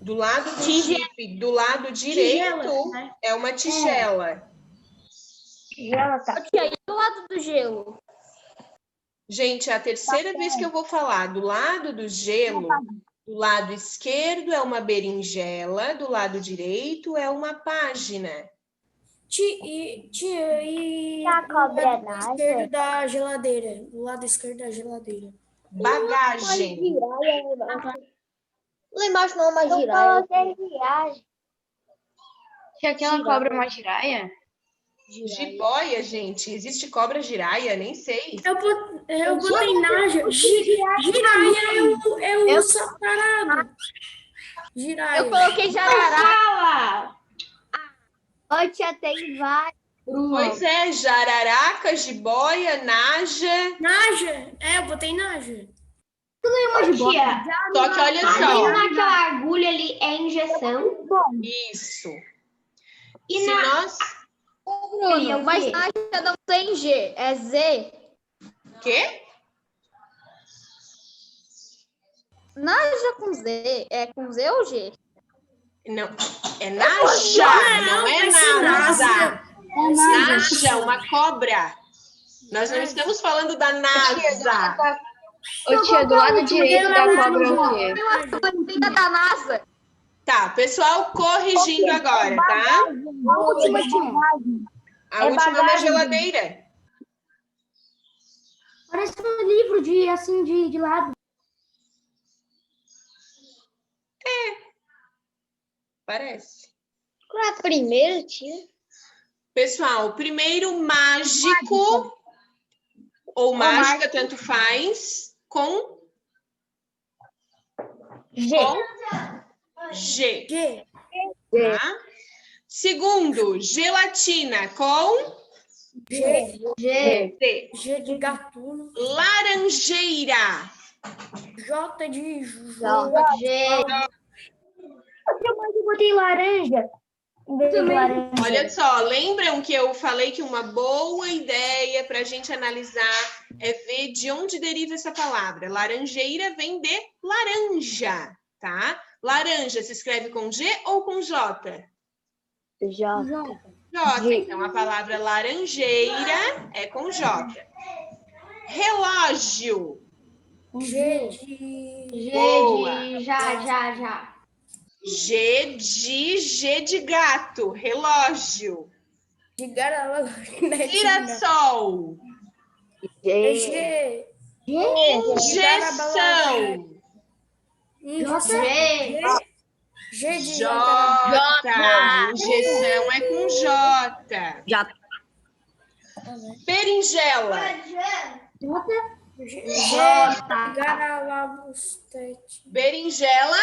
Do lado do Jeep, do lado direito, Tigela, né? é uma tigela. Tigela, tá. Tia, e do lado do gelo? Gente, é a terceira vez que eu vou falar. Do lado do gelo, do lado esquerdo é uma berinjela, do lado direito é uma página. Tia, e A do cobra lado Naja? esquerdo da geladeira. Do lado esquerdo da geladeira. Bagagem. Lá embaixo não é uma Eu giraia. coloquei viagem. Tinha aquela cobra uma giraia? Jiboia, gente. Existe cobra giraia? Nem sei. Eu botei Naja. Giraia é o separado. Giraia. Eu coloquei jararaca. Ô, tia, tem vários. Pois é, jararaca, jiboia, naja. Naja. Eu botei Naja. Tia, Só que olha ali só. naquela agulha ali é injeção. Isso. E Se nós... Bruno, mas Naja não tem G, é Z. Quê? Naja com Z, é com Z ou G? Não, é naja, não é nasa. Naja, uma cobra. Nós não estamos falando da NASA. Ô, tia, do lado direito da cobra é o quê? Ainda da NASA. Tá, pessoal, corrigindo agora, tá? A última, tia. A última é uma geladeira. Parece um livro de lado. Parece. Qual é a primeira, tia? Pessoal, primeiro mágico ou mágica, tanto faz, com G. Com G. G. Tá? Segundo, gelatina com G. G. G de gatuno. Laranjeira. J de J. Eu botei laranja. Em vez de laranja. Olha só, lembram que eu falei que uma boa ideia para a gente analisar é ver de onde deriva essa palavra. Laranjeira vem de laranja, tá? Laranja se escreve com G ou com J? J. J. Então, a palavra laranjeira é com J. Relógio. G de... Boa. Já. G de gato. Relógio. De garala. Girassol. G. Injeção. G de J. Injeção é com J. Berinjela. Garalabustete. Berinjela.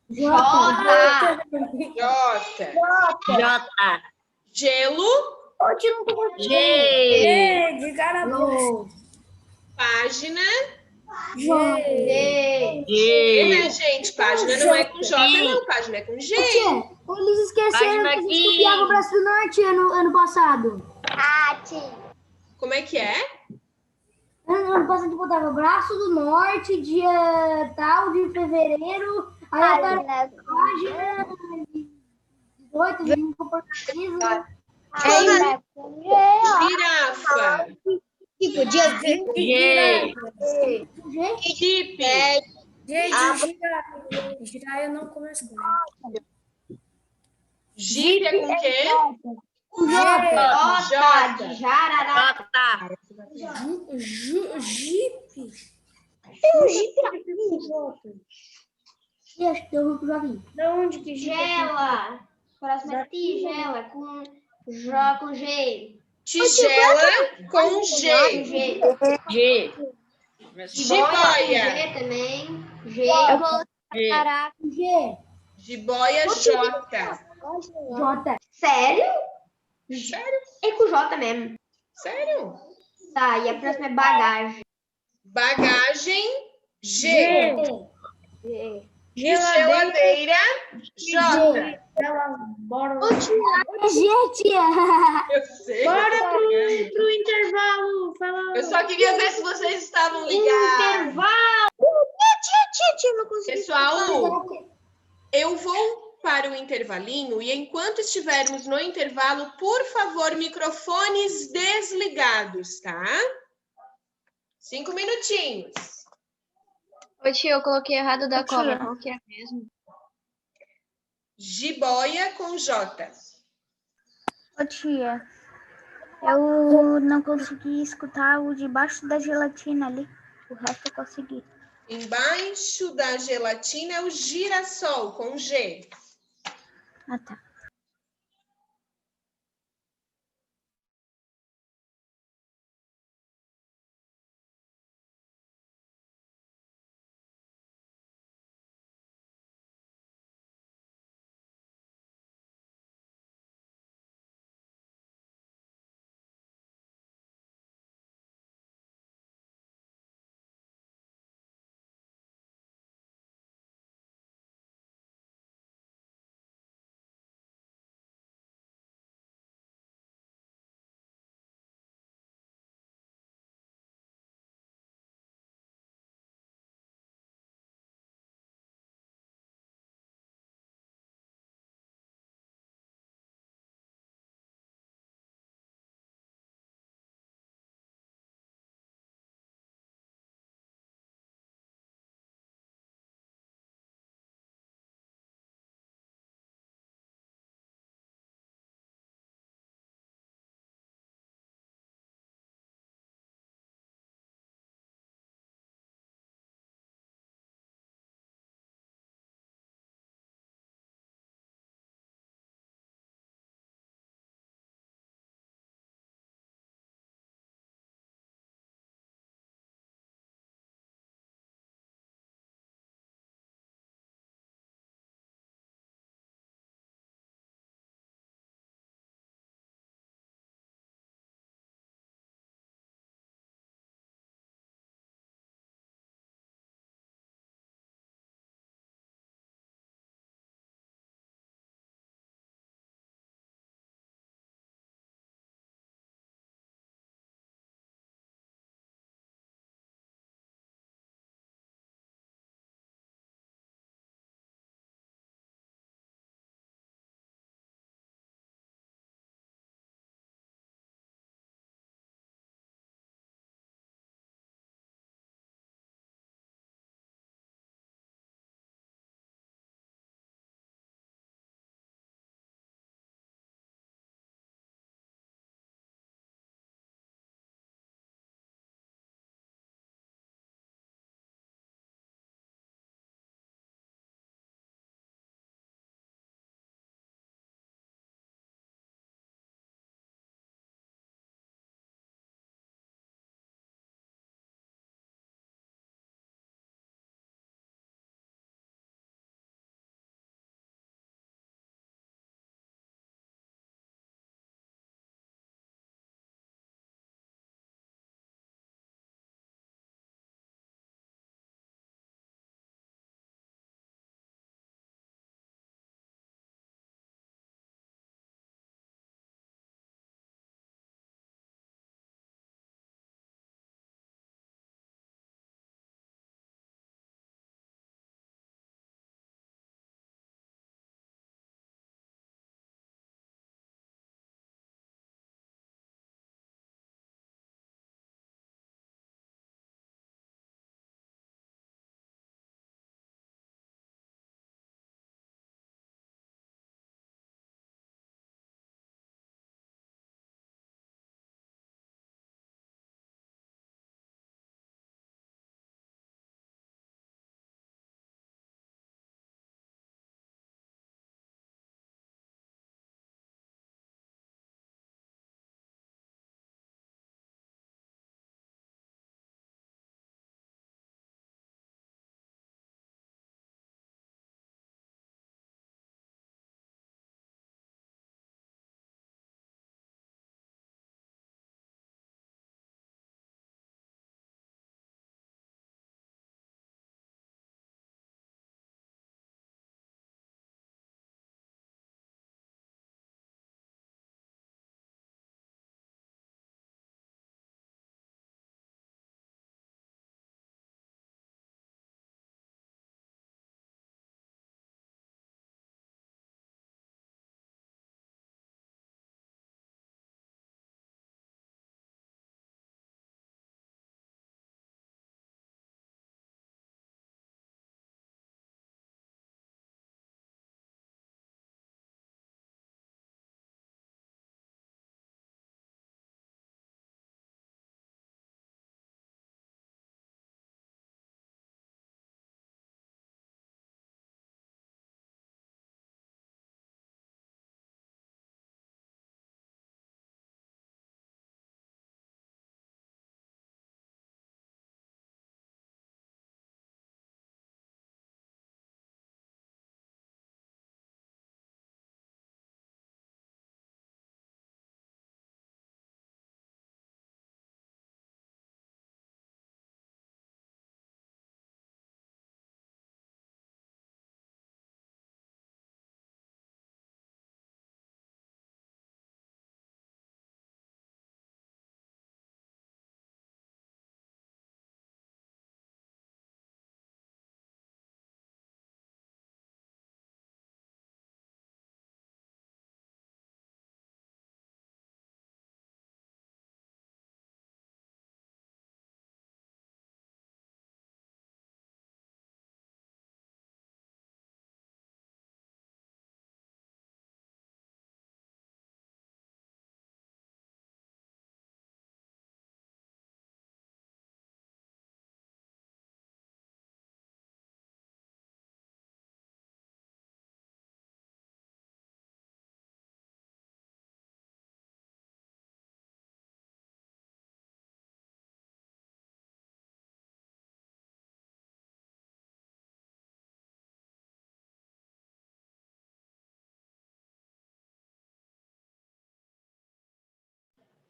J. Gelo. G de garabustete. Página. G. Né, gente? Página não é com J, não. Página é com G. Tia, eles esqueceram que a gente copiava o Braço do Norte ano passado. Ah, tia. Como é que é? Ano passado eu botava Braço do Norte, dia tal de fevereiro, aí a página 18 de comportalismo. Girafa. Tipo, dia 20 de Jipe. Girar eu não começo com Jipe é com quê? Jota. Jota. Jararaca. Jipe. E acho que deu pro Joaquim. Da onde que Gela. Próximo é tigela com G. Tigela com G. G. Jiboia. G também. G. G. Jiboia, J. J. Sério? Sério? É com J mesmo. Sério? Tá, e a próxima é bagagem. Bagagem, G. E geladeira, J. Gente! Eu sei. Bora pro intervalo. Eu só queria ver se vocês estavam ligados. Intervalo. Pessoal, eu vou para o intervalinho e enquanto estivermos no intervalo, por favor, microfones desligados, tá? 5 minutinhos. Ô, tia, eu coloquei errado da cobra. Qual que é mesmo? Jiboia com J. Ô, tia, eu não consegui escutar o debaixo da gelatina ali. O resto eu consegui. Embaixo da gelatina é o girassol com G. Ah, tá.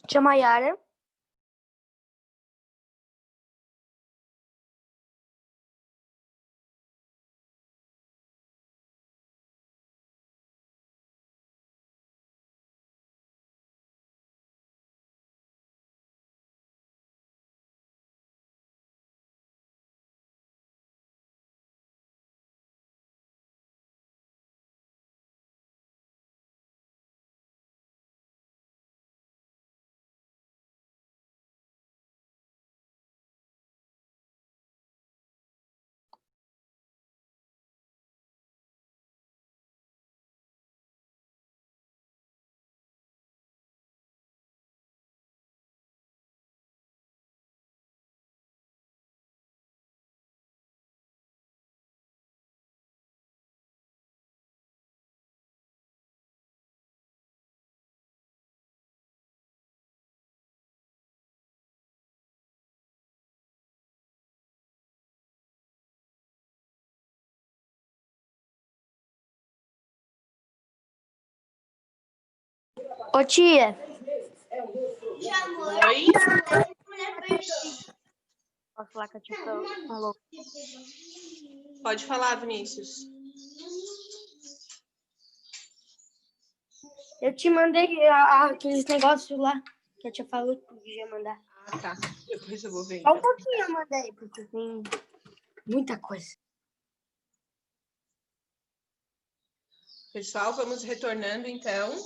Tia Maiara. Ô, tia. Oi? Posso falar que a tia falou? Pode falar, Vinícius. Eu te mandei aqueles negócios lá que a tia falou que podia mandar. Ah, tá. Depois eu vou ver. Só um pouquinho eu mandei, porque tem muita coisa. Pessoal, vamos retornando, então.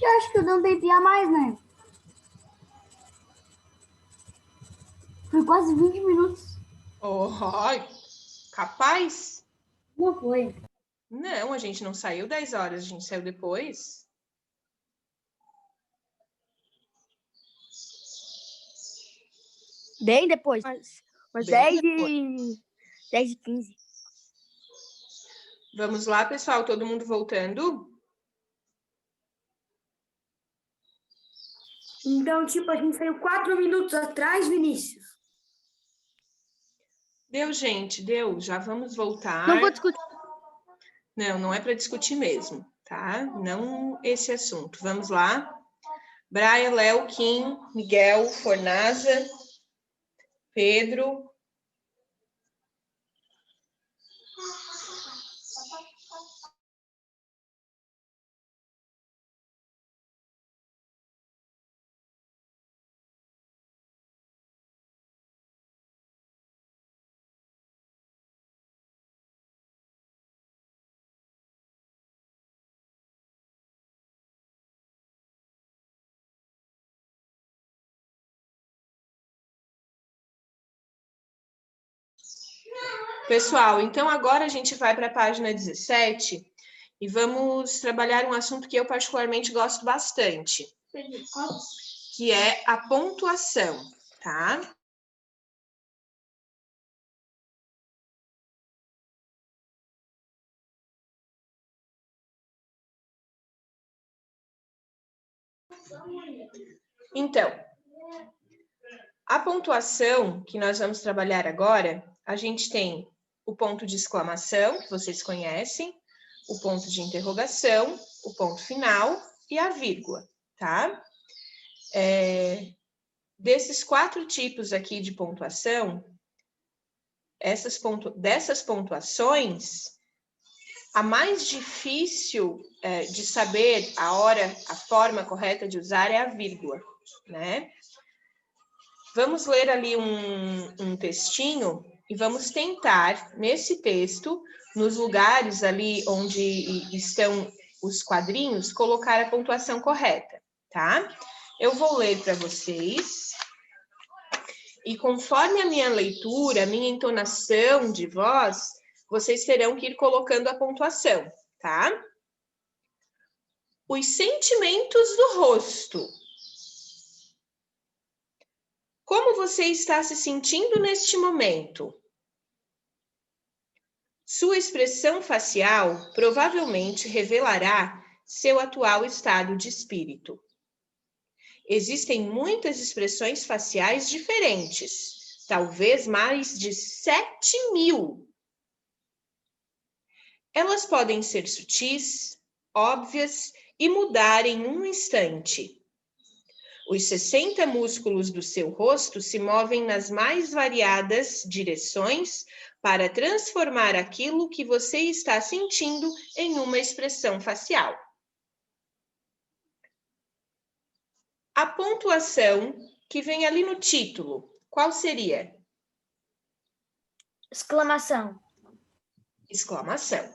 Eu acho que eu não tentei a mais, né? Foi quase 20 minutos. Oh, capaz? Não foi. Não, a gente não saiu 10 horas, a gente saiu depois. Bem depois. Mas Bem 10 e 15. Vamos lá, pessoal, todo mundo voltando? Então, tipo, a gente saiu 4 minutos atrás, Vinícius. Deu, gente, deu. Já vamos voltar. Não vou discutir. Não, não é para discutir mesmo, tá? Não esse assunto. Vamos lá. Brian, Léo, Kim, Miguel, Fornaza, Pedro. Pessoal, então agora a gente vai para a página 17 e vamos trabalhar um assunto que eu particularmente gosto bastante, que é a pontuação, tá? Então, a pontuação que nós vamos trabalhar agora, a gente tem o ponto de exclamação, que vocês conhecem, o ponto de interrogação, o ponto final e a vírgula, tá? Desses 4 tipos aqui de pontuação, dessas pontuações, a mais difícil de saber a forma correta de usar é a vírgula, né? Vamos ler ali um textinho e vamos tentar, nesse texto, nos lugares ali onde estão os quadrinhos, colocar a pontuação correta, tá? Eu vou ler para vocês e conforme a minha leitura, a minha entonação de voz, vocês terão que ir colocando a pontuação, tá? Os sentimentos do rosto. Como você está se sentindo neste momento? Sua expressão facial provavelmente revelará seu atual estado de espírito. Existem muitas expressões faciais diferentes, talvez mais de 7.000. Elas podem ser sutis, óbvias e mudar em um instante. Os 60 músculos do seu rosto se movem nas mais variadas direções para transformar aquilo que você está sentindo em uma expressão facial. A pontuação que vem ali no título, qual seria? Exclamação. Exclamação.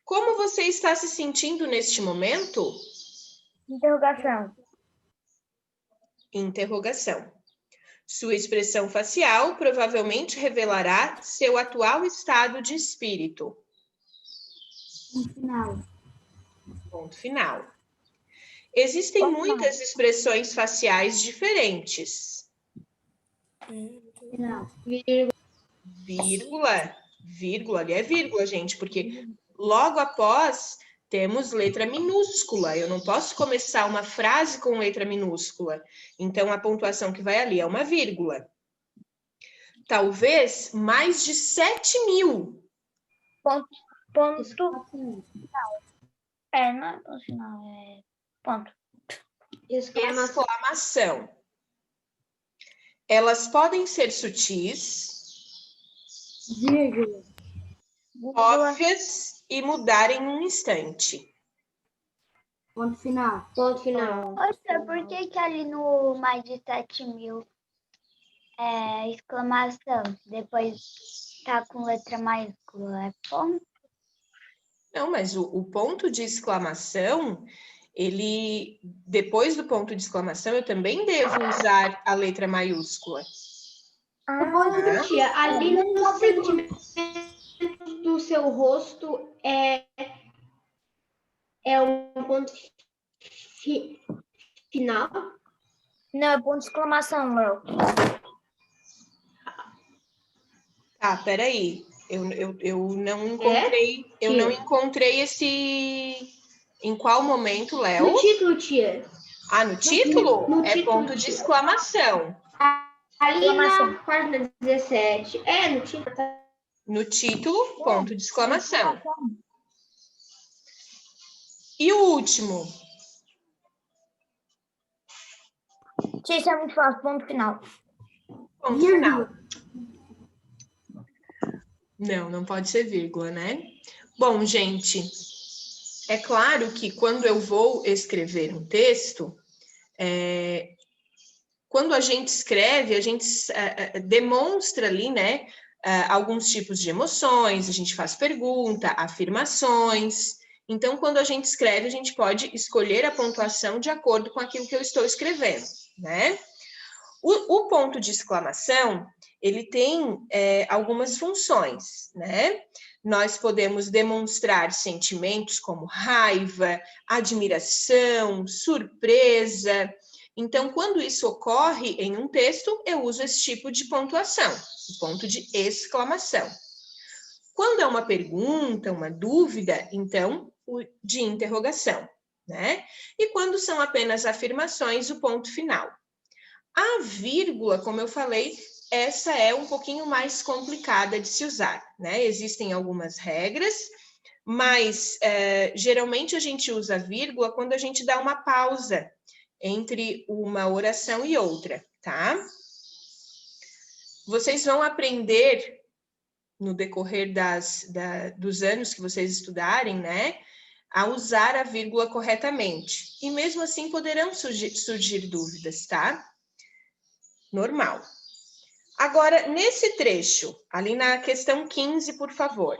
Como você está se sentindo neste momento? Interrogação. Interrogação. Sua expressão facial provavelmente revelará seu atual estado de espírito. Ponto final. Ponto final. Existem muitas expressões faciais diferentes. Final. Vírgula. Vírgula, ali é vírgula, gente, porque logo após temos letra minúscula. Eu não posso começar uma frase com letra minúscula. Então, a pontuação que vai ali é uma vírgula. Talvez mais de 7.000. Ponto final. Não é ponto final, é ponto. Exclamação. Elas podem ser sutis, Vírgula. óbvias e mudar em um instante. Ponto final. Ponto final. Poxa, por que ali no mais de 7.000 é exclamação? Depois tá com letra maiúscula, é ponto? Não, mas o ponto de exclamação, ele, depois do ponto de exclamação, eu também devo usar a letra maiúscula. Tia, ali no sentimento do seu rosto é um ponto final? Não, é ponto de exclamação, Léo. Tá, peraí. Eu não encontrei. Eu não encontrei esse. Em qual momento, Léo? No título, tia. Ah, no título? No é título, ponto de tia. exclamação. Ali na página 17. No título. No título, ponto de exclamação. E o último? Tia, isso é muito fácil, ponto final. Ponto final. Não pode ser vírgula, né? Bom, gente, é claro que quando eu vou escrever um texto, quando a gente escreve, a gente demonstra ali, né, alguns tipos de emoções, a gente faz pergunta, afirmações. Então, quando a gente escreve, a gente pode escolher a pontuação de acordo com aquilo que eu estou escrevendo, né? O ponto de exclamação, ele tem algumas funções, né? Nós podemos demonstrar sentimentos como raiva, admiração, surpresa. Então, quando isso ocorre em um texto, eu uso esse tipo de pontuação, o ponto de exclamação. Quando é uma pergunta, uma dúvida, então, o de interrogação, né? E quando são apenas afirmações, o ponto final. A vírgula, como eu falei, essa é um pouquinho mais complicada de se usar, né? Existem algumas regras, mas geralmente a gente usa vírgula quando a gente dá uma pausa entre uma oração e outra, tá? Vocês vão aprender no decorrer dos anos que vocês estudarem, né? A usar a vírgula corretamente. E mesmo assim poderão surgir dúvidas, tá? Normal. Agora, nesse trecho, ali na questão 15, por favor,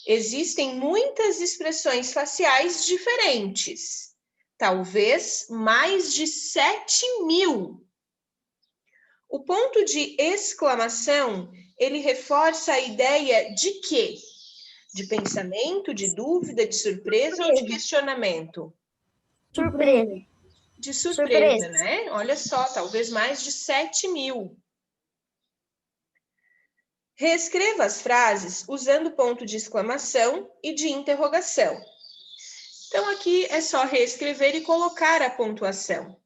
existem muitas expressões faciais diferentes, talvez mais de 7.000. O ponto de exclamação, ele reforça a ideia de quê? De pensamento, de dúvida, de surpresa ou de questionamento? Surpresa. De surpresa, né? Olha só, talvez mais de 7.000. Reescreva as frases usando ponto de exclamação e de interrogação. Então, aqui é só reescrever e colocar a pontuação.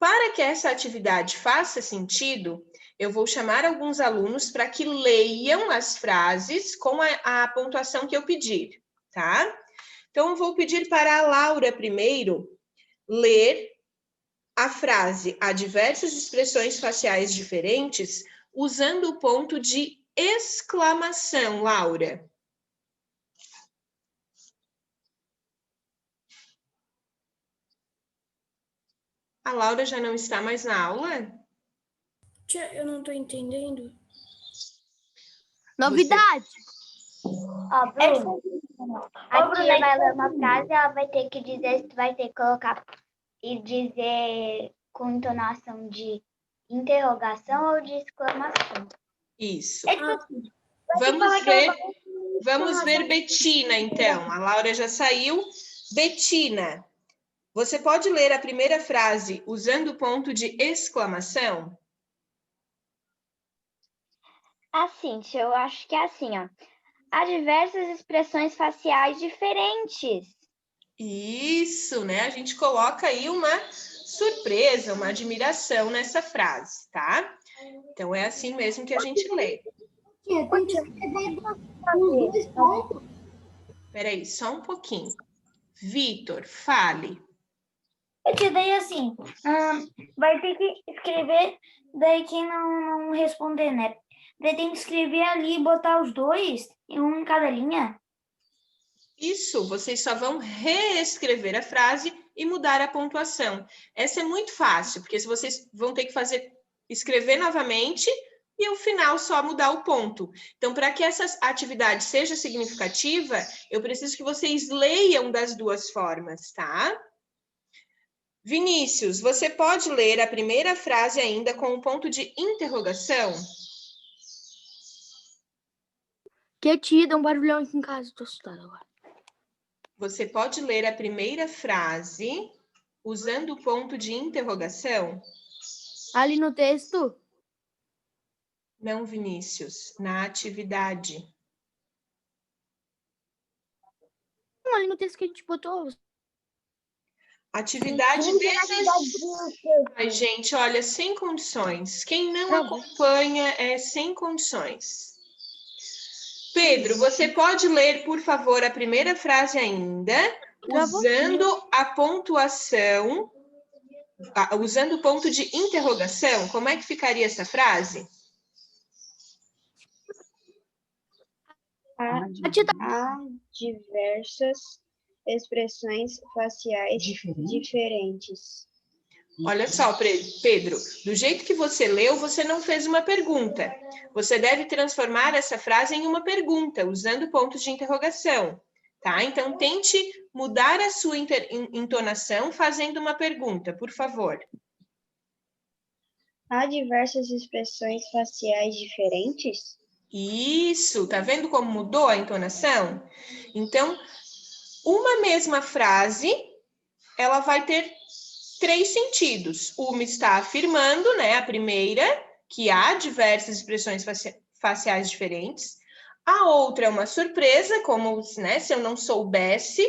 Para que essa atividade faça sentido, eu vou chamar alguns alunos para que leiam as frases com a pontuação que eu pedir, tá? Então, eu vou pedir para a Laura primeiro ler a frase "há diversas expressões faciais diferentes", usando o ponto de exclamação, Laura. A Laura já não está mais na aula? Tia, eu não estou entendendo. Novidade! Ó, Bruno, a tia vai ler uma frase, ela vai ter que dizer se tu vai ter que colocar e dizer com entonação de interrogação ou de exclamação. Isso. É tipo assim, Vamos ver Betina, então. A Laura já saiu. Betina, você pode ler a primeira frase usando o ponto de exclamação? Assim, eu acho que é assim, ó. Há diversas expressões faciais diferentes. Isso, né? A gente coloca aí uma surpresa, uma admiração nessa frase, tá? Então, é assim mesmo que a gente lê. Tia, tem que escrever os 2 pontos. Peraí, só um pouquinho. Vitor, fale. Eu te dei assim, vai ter que escrever, daí quem não responder, né? Daí tem que escrever ali e botar os 2, um em cada linha. Isso, vocês só vão reescrever a frase e mudar a pontuação. Essa é muito fácil, porque se vocês vão ter que escrever novamente e no final só mudar o ponto. Então, para que essa atividade seja significativa, eu preciso que vocês leiam das duas formas, tá? Vinícius, você pode ler a primeira frase ainda com um ponto de interrogação? Que tia, dá um barulhão aqui em casa, tô assustada agora. Você pode ler a primeira frase usando o ponto de interrogação? Ali no texto? Não, Vinícius, na atividade. Não, ali no texto que a gente botou. Atividade Ai, gente, olha, sem condições. Quem não acompanha é sem condições. Pedro, você pode ler, por favor, a primeira frase ainda, usando a pontuação, usando o ponto de interrogação. Como é que ficaria essa frase? Há diversas expressões faciais diferentes. Olha só, Pedro, do jeito que você leu, você não fez uma pergunta. Você deve transformar essa frase em uma pergunta, usando pontos de interrogação, tá? Então, tente mudar a sua entonação fazendo uma pergunta, por favor. Há diversas expressões faciais diferentes? Isso, tá vendo como mudou a entonação? Então, uma mesma frase, ela vai ter 3 sentidos. Uma está afirmando, né, a primeira, que há diversas expressões faciais diferentes. A outra é uma surpresa, como, né, se eu não soubesse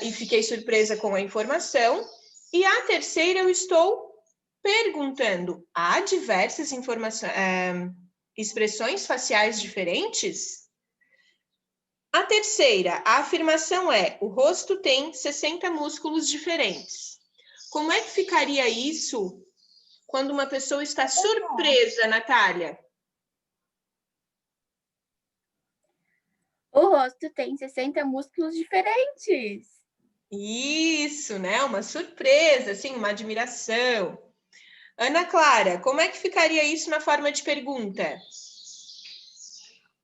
e fiquei surpresa com a informação. E a terceira, eu estou perguntando, há diversas expressões faciais diferentes? A terceira, a afirmação é: o rosto tem 60 músculos diferentes. Como é que ficaria isso quando uma pessoa está surpresa, Natália? O rosto tem 60 músculos diferentes. Isso, né? Uma surpresa, assim, uma admiração. Ana Clara, como é que ficaria isso na forma de pergunta?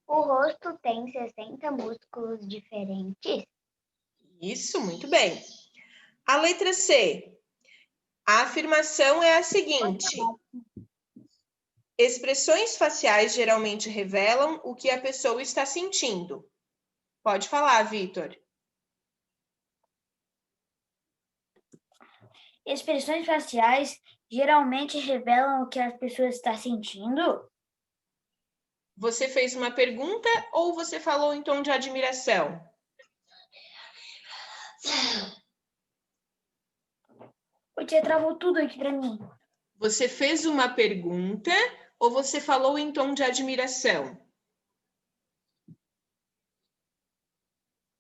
O rosto tem 60 músculos diferentes? Isso, muito bem. A letra C. A afirmação é a seguinte: expressões faciais geralmente revelam o que a pessoa está sentindo. Pode falar, Vitor. Expressões faciais geralmente revelam o que a pessoa está sentindo? Você fez uma pergunta ou você falou em tom de admiração? O tia travou tudo aqui para mim. Você fez uma pergunta ou você falou em tom de admiração?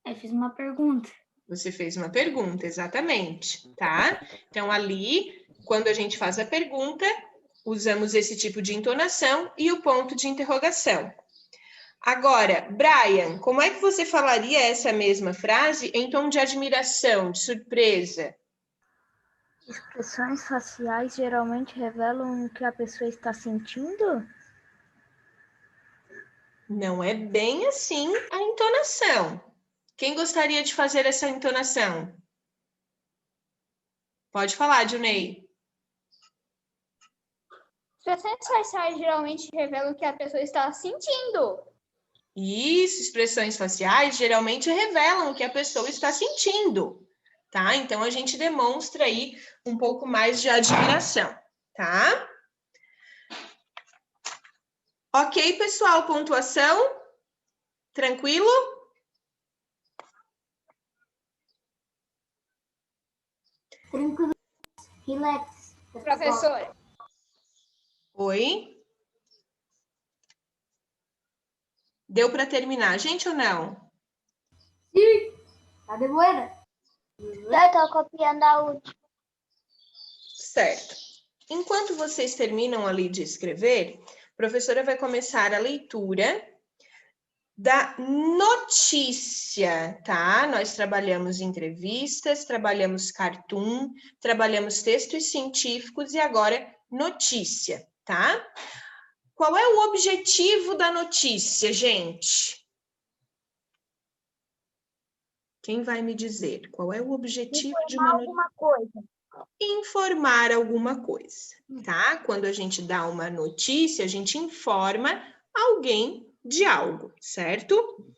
Eu fiz uma pergunta. Você fez uma pergunta, exatamente, tá? Então, ali, quando a gente faz a pergunta, usamos esse tipo de entonação e o ponto de interrogação. Agora, Brian, como é que você falaria essa mesma frase em tom de admiração, de surpresa? Expressões faciais geralmente revelam o que a pessoa está sentindo? Não é bem assim a entonação. Quem gostaria de fazer essa entonação? Pode falar, Junei. Expressões faciais geralmente revelam o que a pessoa está sentindo. Isso, expressões faciais geralmente revelam o que a pessoa está sentindo, tá? Então, a gente demonstra aí um pouco mais de admiração, tá? Ok, pessoal, pontuação? Tranquilo? Tranquilo. Relax. Professora. Oi? Deu para terminar, gente, ou não? Sim. Tá de boa? Eu tô copiando a última. Certo. Enquanto vocês terminam ali de escrever, a professora vai começar a leitura da notícia, tá? Nós trabalhamos entrevistas, trabalhamos cartoon, trabalhamos textos científicos e agora notícia, tá? Qual é o objetivo da notícia, gente? Quem vai me dizer? Qual é o objetivo de uma notícia? Alguma coisa. Informar alguma coisa, tá? Quando a gente dá uma notícia, a gente informa alguém de algo, certo?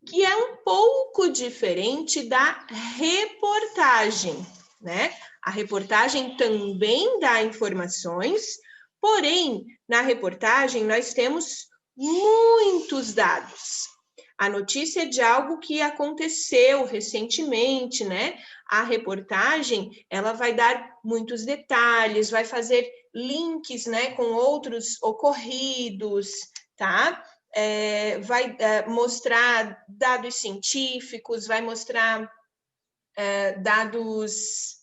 Que é um pouco diferente da reportagem, né? A reportagem também dá informações, porém, na reportagem nós temos muitos dados. A notícia é de algo que aconteceu recentemente, né? A reportagem, ela vai dar muitos detalhes, vai fazer links, né, com outros ocorridos, tá? Vai mostrar dados científicos, vai mostrar dados,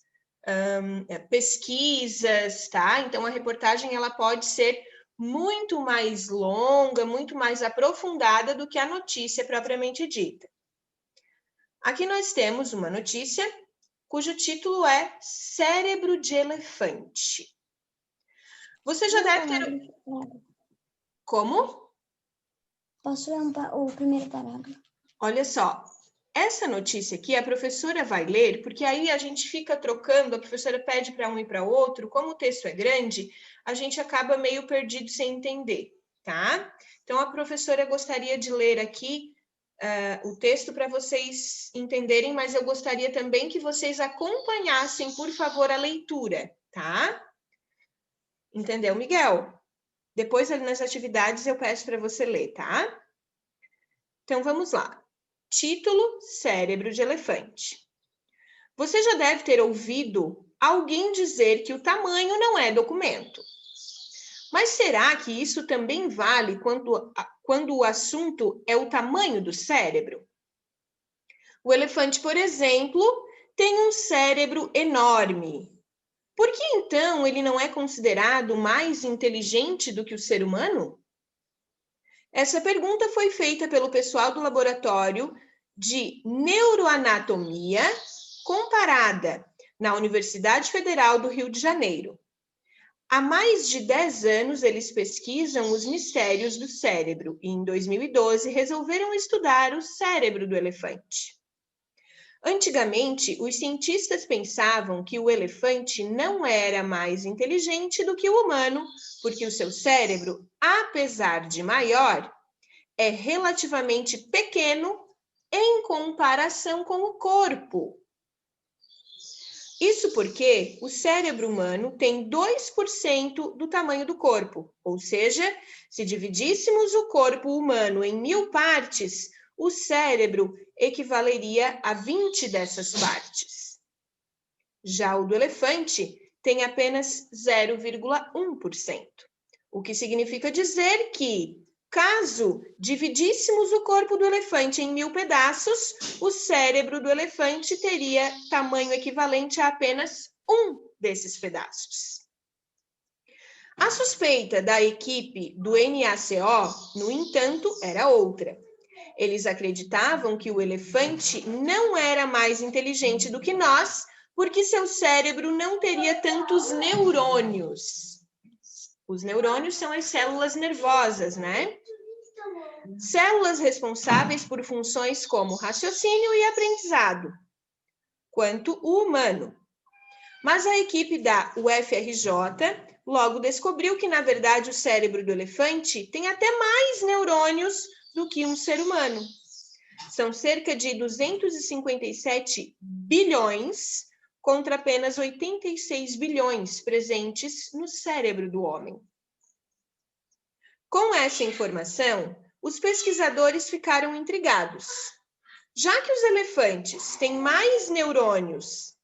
pesquisas, tá? Então, a reportagem, ela pode ser muito mais longa, muito mais aprofundada do que a notícia propriamente dita. Aqui nós temos uma notícia cujo título é Cérebro de Elefante. Você já deve ter... Como? Posso ler o primeiro parágrafo? Olha só, essa notícia aqui a professora vai ler, porque aí a gente fica trocando, a professora pede para um e para outro, como o texto é grande, a gente acaba meio perdido sem entender, tá? Então, a professora gostaria de ler aqui o texto para vocês entenderem, mas eu gostaria também que vocês acompanhassem, por favor, a leitura, tá? Entendeu, Miguel? Depois, ali nas atividades, eu peço para você ler, tá? Então, vamos lá. Título, Cérebro de Elefante. Você já deve ter ouvido alguém dizer que o tamanho não é documento. Mas será que isso também vale quando o assunto é o tamanho do cérebro? O elefante, por exemplo, tem um cérebro enorme. Por que então ele não é considerado mais inteligente do que o ser humano? Essa pergunta foi feita pelo pessoal do laboratório de neuroanatomia comparada na Universidade Federal do Rio de Janeiro. Há mais de 10 anos, eles pesquisam os mistérios do cérebro e, em 2012, resolveram estudar o cérebro do elefante. Antigamente, os cientistas pensavam que o elefante não era mais inteligente do que o humano, porque o seu cérebro, apesar de maior, é relativamente pequeno em comparação com o corpo. Isso porque o cérebro humano tem 2% do tamanho do corpo, ou seja, se dividíssemos o corpo humano em 1000 partes, o cérebro equivaleria a 20 dessas partes. Já o do elefante tem apenas 0,1%, o que significa dizer que, caso dividíssemos o corpo do elefante em 1000 pedaços, o cérebro do elefante teria tamanho equivalente a apenas um desses pedaços. A suspeita da equipe do NaCO, no entanto, era outra. Eles acreditavam que o elefante não era mais inteligente do que nós, porque seu cérebro não teria tantos neurônios. Os neurônios são as células nervosas, né? Células responsáveis por funções como raciocínio e aprendizado, quanto o humano. Mas a equipe da UFRJ logo descobriu que, na verdade, o cérebro do elefante tem até mais neurônios do que um ser humano. São cerca de 257 bilhões contra apenas 86 bilhões presentes no cérebro do homem. Com essa informação, os pesquisadores ficaram intrigados. Já que os elefantes têm mais neurônios,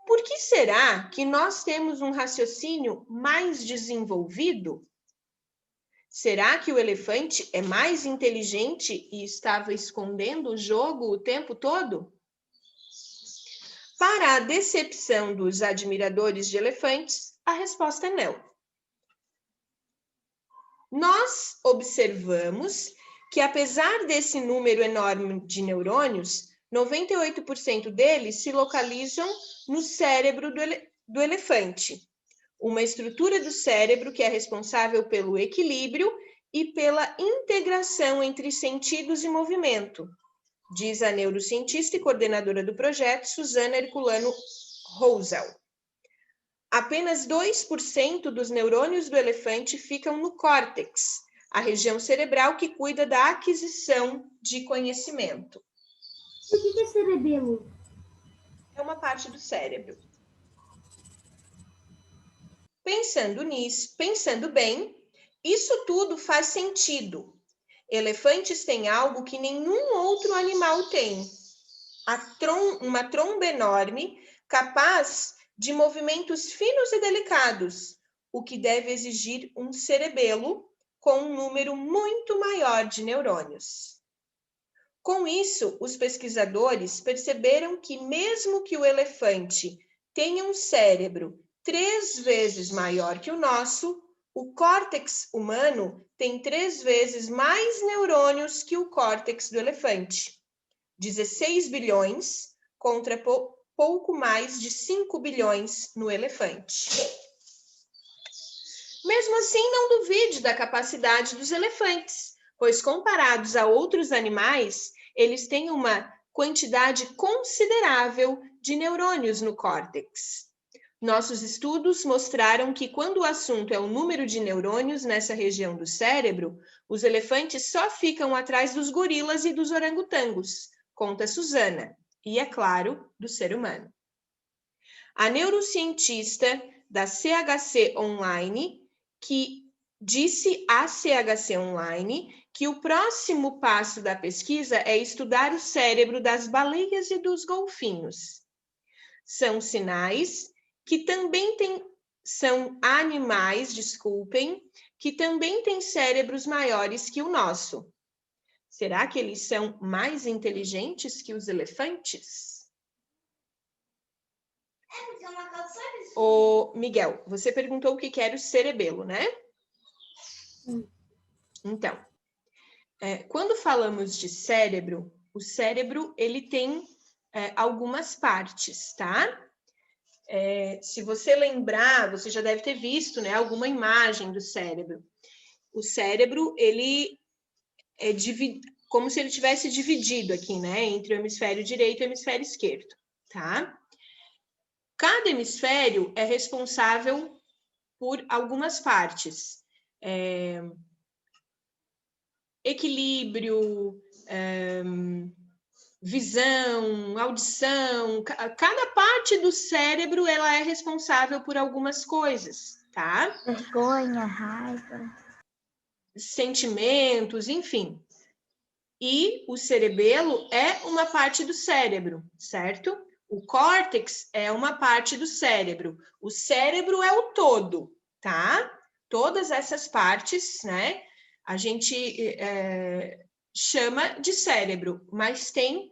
por que será que nós temos um raciocínio mais desenvolvido? Será que o elefante é mais inteligente e estava escondendo o jogo o tempo todo? Para a decepção dos admiradores de elefantes, a resposta é não. Nós observamos que, apesar desse número enorme de neurônios, 98% deles se localizam no cérebro do elefante, uma estrutura do cérebro que é responsável pelo equilíbrio e pela integração entre sentidos e movimento, diz a neurocientista e coordenadora do projeto, Susana Herculano Rosel. Apenas 2% dos neurônios do elefante ficam no córtex, a região cerebral que cuida da aquisição de conhecimento. O que é cerebelo? É uma parte do cérebro. Pensando bem, isso tudo faz sentido. Elefantes têm algo que nenhum outro animal tem. Uma tromba enorme, capaz de movimentos finos e delicados, o que deve exigir um cerebelo com um número muito maior de neurônios. Com isso, os pesquisadores perceberam que, mesmo que o elefante tenha um cérebro 3 vezes maior que o nosso, o córtex humano tem 3 vezes mais neurônios que o córtex do elefante. 16 bilhões contra pouco mais de 5 bilhões no elefante. Mesmo assim, não duvide da capacidade dos elefantes, pois comparados a outros animais, eles têm uma quantidade considerável de neurônios no córtex. Nossos estudos mostraram que quando o assunto é o número de neurônios nessa região do cérebro, os elefantes só ficam atrás dos gorilas e dos orangotangos, conta Susana, e, é claro, do ser humano. A neurocientista da CHC Online, que disse à CHC Online que o próximo passo da pesquisa é estudar o cérebro das baleias e dos golfinhos. São animais, que também têm cérebros maiores que o nosso. Será que eles são mais inteligentes que os elefantes? Ô, Miguel, você perguntou o que era o cerebelo, né? Então, quando falamos de cérebro, o cérebro ele tem algumas partes, tá? Se você lembrar, você já deve ter visto, né, alguma imagem do cérebro. O cérebro, ele é como se ele tivesse dividido aqui, né, entre o hemisfério direito e o hemisfério esquerdo, tá? Cada hemisfério é responsável por algumas partes. Equilíbrio, visão, audição, cada parte do cérebro ela é responsável por algumas coisas, tá? Vergonha, raiva. Sentimentos, enfim. e o cerebelo é uma parte do cérebro, certo? O córtex é uma parte do cérebro. O cérebro é o todo, tá? Todas essas partes, né? A gente chama de cérebro, mas tem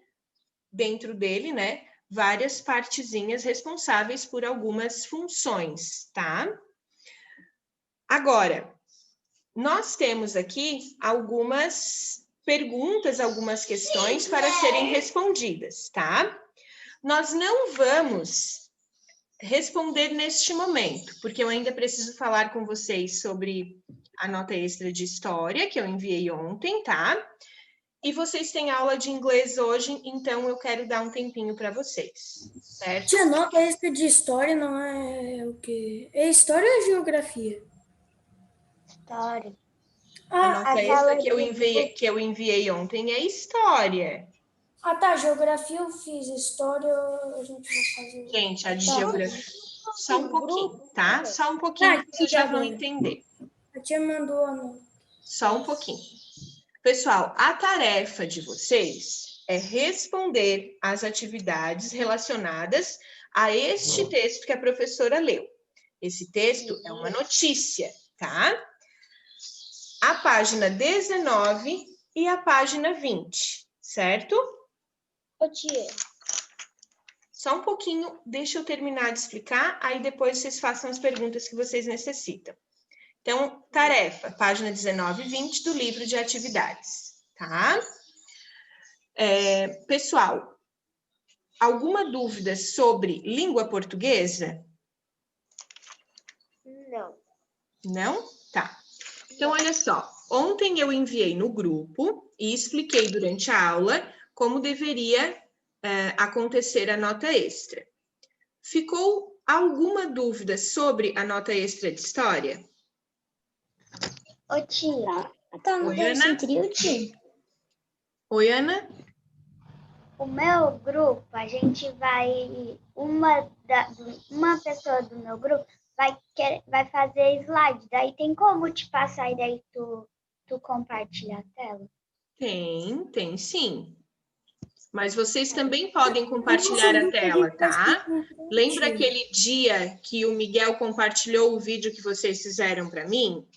dentro dele, né? Várias partezinhas responsáveis por algumas funções, tá? Agora, nós temos aqui algumas perguntas, algumas questões para serem respondidas, tá? Nós não vamos responder neste momento, porque eu ainda preciso falar com vocês sobre a nota extra de história que eu enviei ontem, tá? E vocês têm aula de inglês hoje, então eu quero dar um tempinho para vocês, certo? Tia, nota extra de história não é o quê? É história ou é geografia? História. A nota extra que eu enviei ontem é história. Ah, tá. Geografia eu fiz. História a gente vai fazer. Gente, a de geografia... Só um pouquinho, tá? Só um pouquinho que vocês já vão entender. A tia mandou a nota. Só um pouquinho. Pessoal, a tarefa de vocês é responder às atividades relacionadas a este texto que a professora leu. Esse texto é uma notícia, tá? A página 19 e a página 20, certo? Ô, tia. Só um pouquinho, deixa eu terminar de explicar, aí depois vocês façam as perguntas que vocês necessitam. Então, tarefa, página 19 e 20 do livro de atividades, tá? Pessoal, alguma dúvida sobre língua portuguesa? Não. Não? Tá. Então, olha só, ontem eu enviei no grupo e expliquei durante a aula como deveria acontecer a nota extra. Ficou alguma dúvida sobre a nota extra de história? Ô, tia. Tá no Ana? Tia. Oi, Ana? O meu grupo, a gente vai... Uma pessoa do meu grupo vai fazer slide. Daí tem como te passar e daí tu compartilha a tela? Tem sim. Mas vocês também podem compartilhar a tela, tá? Lembra aquele dia que o Miguel compartilhou o vídeo que vocês fizeram para mim?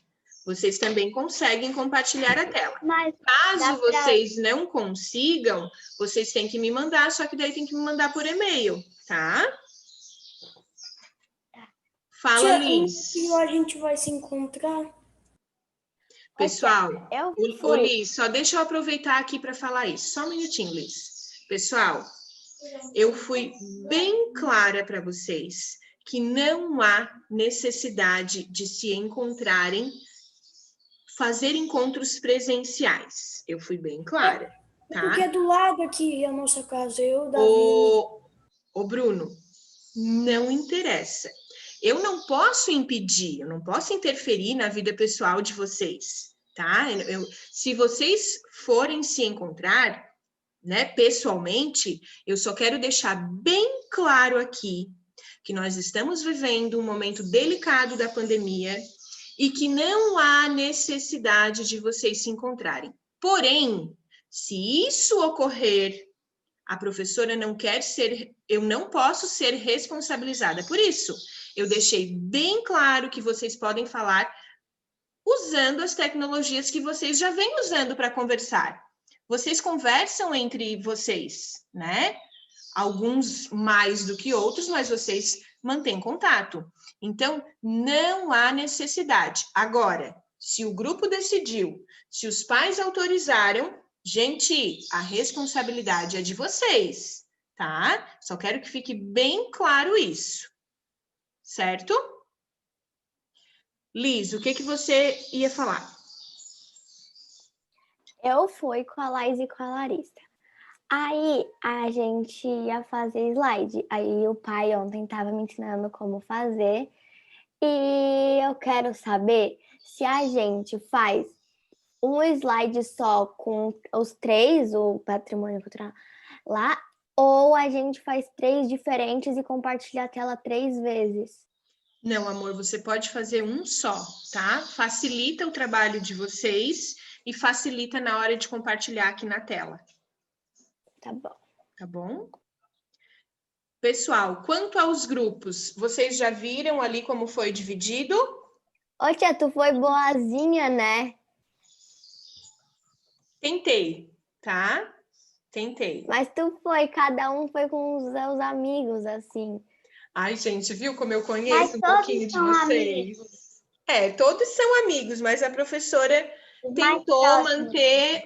Vocês também conseguem compartilhar a tela. Caso vocês não consigam, vocês têm que me mandar, só que daí tem que me mandar por e-mail, tá? Fala, Liz. E a gente vai se encontrar? Pessoal, Liz, só deixa eu aproveitar aqui para falar isso. Só um minutinho, Liz. Pessoal, eu fui bem clara para vocês que não há necessidade de se encontrarem, fazer encontros presenciais. Eu fui bem clara, tá? Porque é do lado aqui a nossa casa, eu, Davi. Ô, Bruno, não interessa. Eu não posso impedir, eu não posso interferir na vida pessoal de vocês, tá? Se vocês forem se encontrar, né, pessoalmente, eu só quero deixar bem claro aqui que nós estamos vivendo um momento delicado da pandemia e que não há necessidade de vocês se encontrarem. Porém, se isso ocorrer, a professora não quer ser, eu não posso ser responsabilizada por isso. Eu deixei bem claro que vocês podem falar usando as tecnologias que vocês já vêm usando para conversar. Vocês conversam entre vocês, né? Alguns mais do que outros, mas vocês mantêm contato. Então, não há necessidade. Agora, se o grupo decidiu, se os pais autorizaram, gente, a responsabilidade é de vocês, tá? Só quero que fique bem claro isso. Certo? Liz, o que você ia falar? Eu fui com a Laís e com a Larissa. Aí a gente ia fazer slide. Aí o pai ontem estava me ensinando como fazer. E eu quero saber se a gente faz um slide só com os 3, o patrimônio cultural lá, ou a gente faz 3 diferentes e compartilha a tela 3 vezes. Não, amor, você pode fazer um só, tá? Facilita o trabalho de vocês e facilita na hora de compartilhar aqui na tela. Tá bom. Tá bom? Pessoal, quanto aos grupos, vocês já viram ali como foi dividido? Ô, tia, tu foi boazinha, né? Tentei, tá? Tentei. Mas tu foi, cada um foi com os seus amigos, assim. Ai, gente, viu como eu conheço um pouquinho de vocês? Todos são amigos, mas a professora tentou manter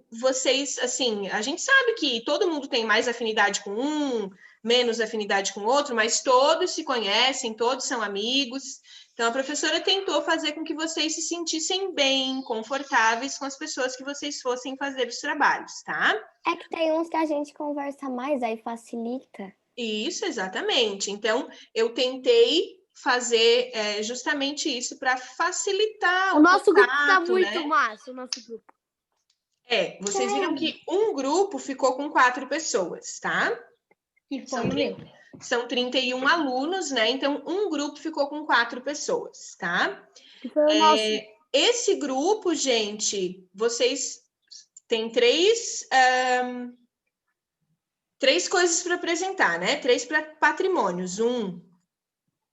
vocês, assim, a gente sabe que todo mundo tem mais afinidade com um, menos afinidade com outro, mas todos se conhecem, todos são amigos. Então, a professora tentou fazer com que vocês se sentissem bem, confortáveis com as pessoas que vocês fossem fazer os trabalhos, tá? É que tem uns que a gente conversa mais, aí facilita. Isso, exatamente. Então, eu tentei fazer justamente isso para facilitar o nosso contato, grupo está muito né? massa, o nosso grupo. Vocês viram que um grupo ficou com 4 pessoas, tá? E foi o meu. São 31 alunos, né? Então, um grupo ficou com 4 pessoas, tá? Esse grupo, gente, vocês têm 3 coisas para apresentar, né? 3 patrimônios. Um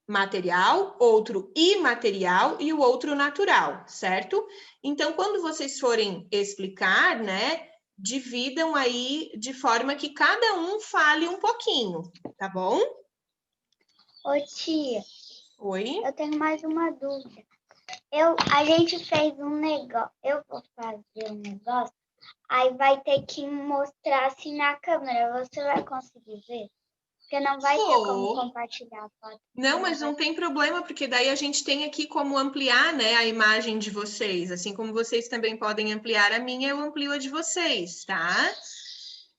material, outro imaterial e o outro natural, certo? Então, quando vocês forem explicar, né? Dividam aí de forma que cada um fale um pouquinho, tá bom? Ô, tia. Oi? Eu tenho mais uma dúvida. A gente fez um negócio, eu vou fazer um negócio, aí vai ter que mostrar assim na câmera, você vai conseguir ver? Porque não vai ter como compartilhar a foto. Não, mas não tem problema, porque daí a gente tem aqui como ampliar, né, a imagem de vocês. Assim como vocês também podem ampliar a minha, eu amplio a de vocês, tá?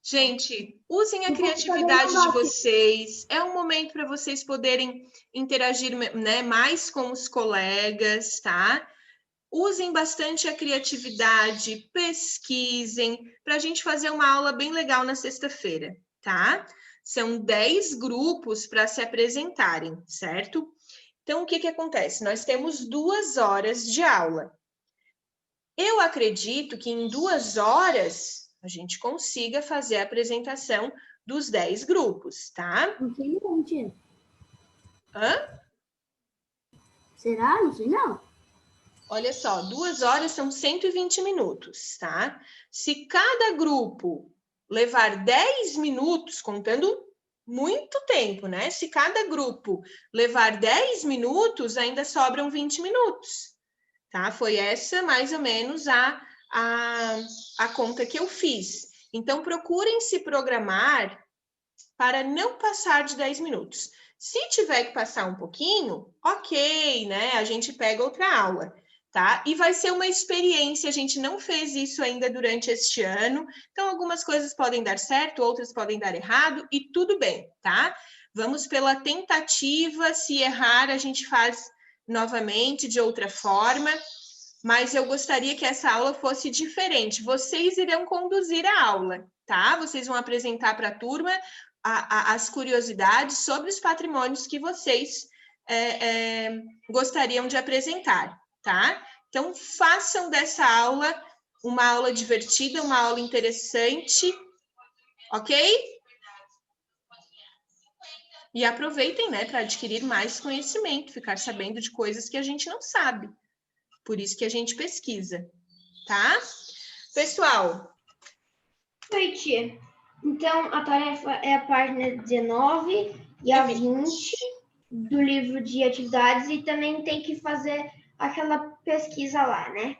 Gente, usem a criatividade de vocês. É um momento para vocês poderem interagir, né, mais com os colegas, tá? Usem bastante a criatividade, pesquisem, para a gente fazer uma aula bem legal na sexta-feira, tá? São 10 grupos para se apresentarem, certo? Então, o que acontece? Nós temos 2 horas de aula. Eu acredito que em 2 horas a gente consiga fazer a apresentação dos 10 grupos, tá? Não sei não, tia. Hã? Será? Não sei não. Olha só, 2 horas são 120 minutos, tá? Se cada grupo levar 10 minutos, contando muito tempo, né? Se cada grupo levar 10 minutos, ainda sobram 20 minutos, tá? Foi essa, mais ou menos, a conta que eu fiz. Então, procurem se programar para não passar de 10 minutos. Se tiver que passar um pouquinho, ok, né? A gente pega outra aula. Tá? E vai ser uma experiência, a gente não fez isso ainda durante este ano, então algumas coisas podem dar certo, outras podem dar errado, e tudo bem, tá? Vamos pela tentativa, se errar a gente faz novamente de outra forma, mas eu gostaria que essa aula fosse diferente. Vocês irão conduzir a aula, tá? Vocês vão apresentar para a turma as curiosidades sobre os patrimônios que vocês gostariam de apresentar. Tá? Então, façam dessa aula uma aula divertida, uma aula interessante, ok? E aproveitem, né, para adquirir mais conhecimento, ficar sabendo de coisas que a gente não sabe. Por isso que a gente pesquisa, tá? Pessoal. Oi, tia. Então, a tarefa é a página 19 e a 20 do livro de atividades e também tem que fazer aquela pesquisa lá, né?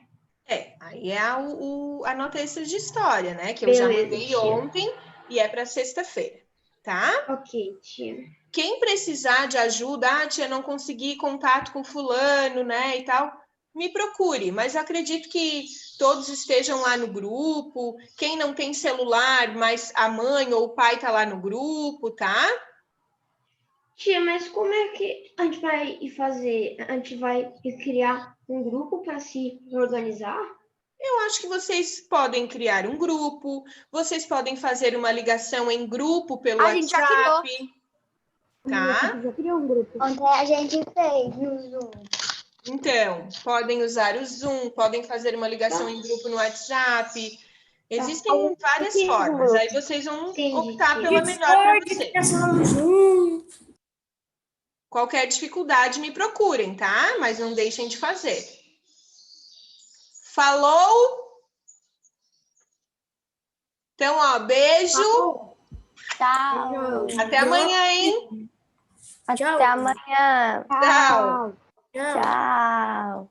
Aí é a nota extra de história, né? Que eu já mandei ontem e é para sexta-feira, tá? Ok, tia. Quem precisar de ajuda, tia, não consegui contato com fulano, né, e tal, me procure, mas eu acredito que todos estejam lá no grupo. Quem não tem celular, mas a mãe ou o pai tá lá no grupo, tá? Tia, mas como é que a gente vai fazer? A gente vai criar um grupo para se organizar? Eu acho que vocês podem criar um grupo, vocês podem fazer uma ligação em grupo pelo WhatsApp. Tá? Já criou um grupo. Ontem a gente fez no Zoom. Então, podem usar o Zoom, podem fazer uma ligação em grupo no WhatsApp. Existem várias formas. Aí vocês vão optar pela melhor para vocês. Qualquer dificuldade, me procurem, tá? Mas não deixem de fazer. Falou? Então, ó, beijo. Tchau. Até amanhã, hein? Até amanhã. Tchau. Tchau.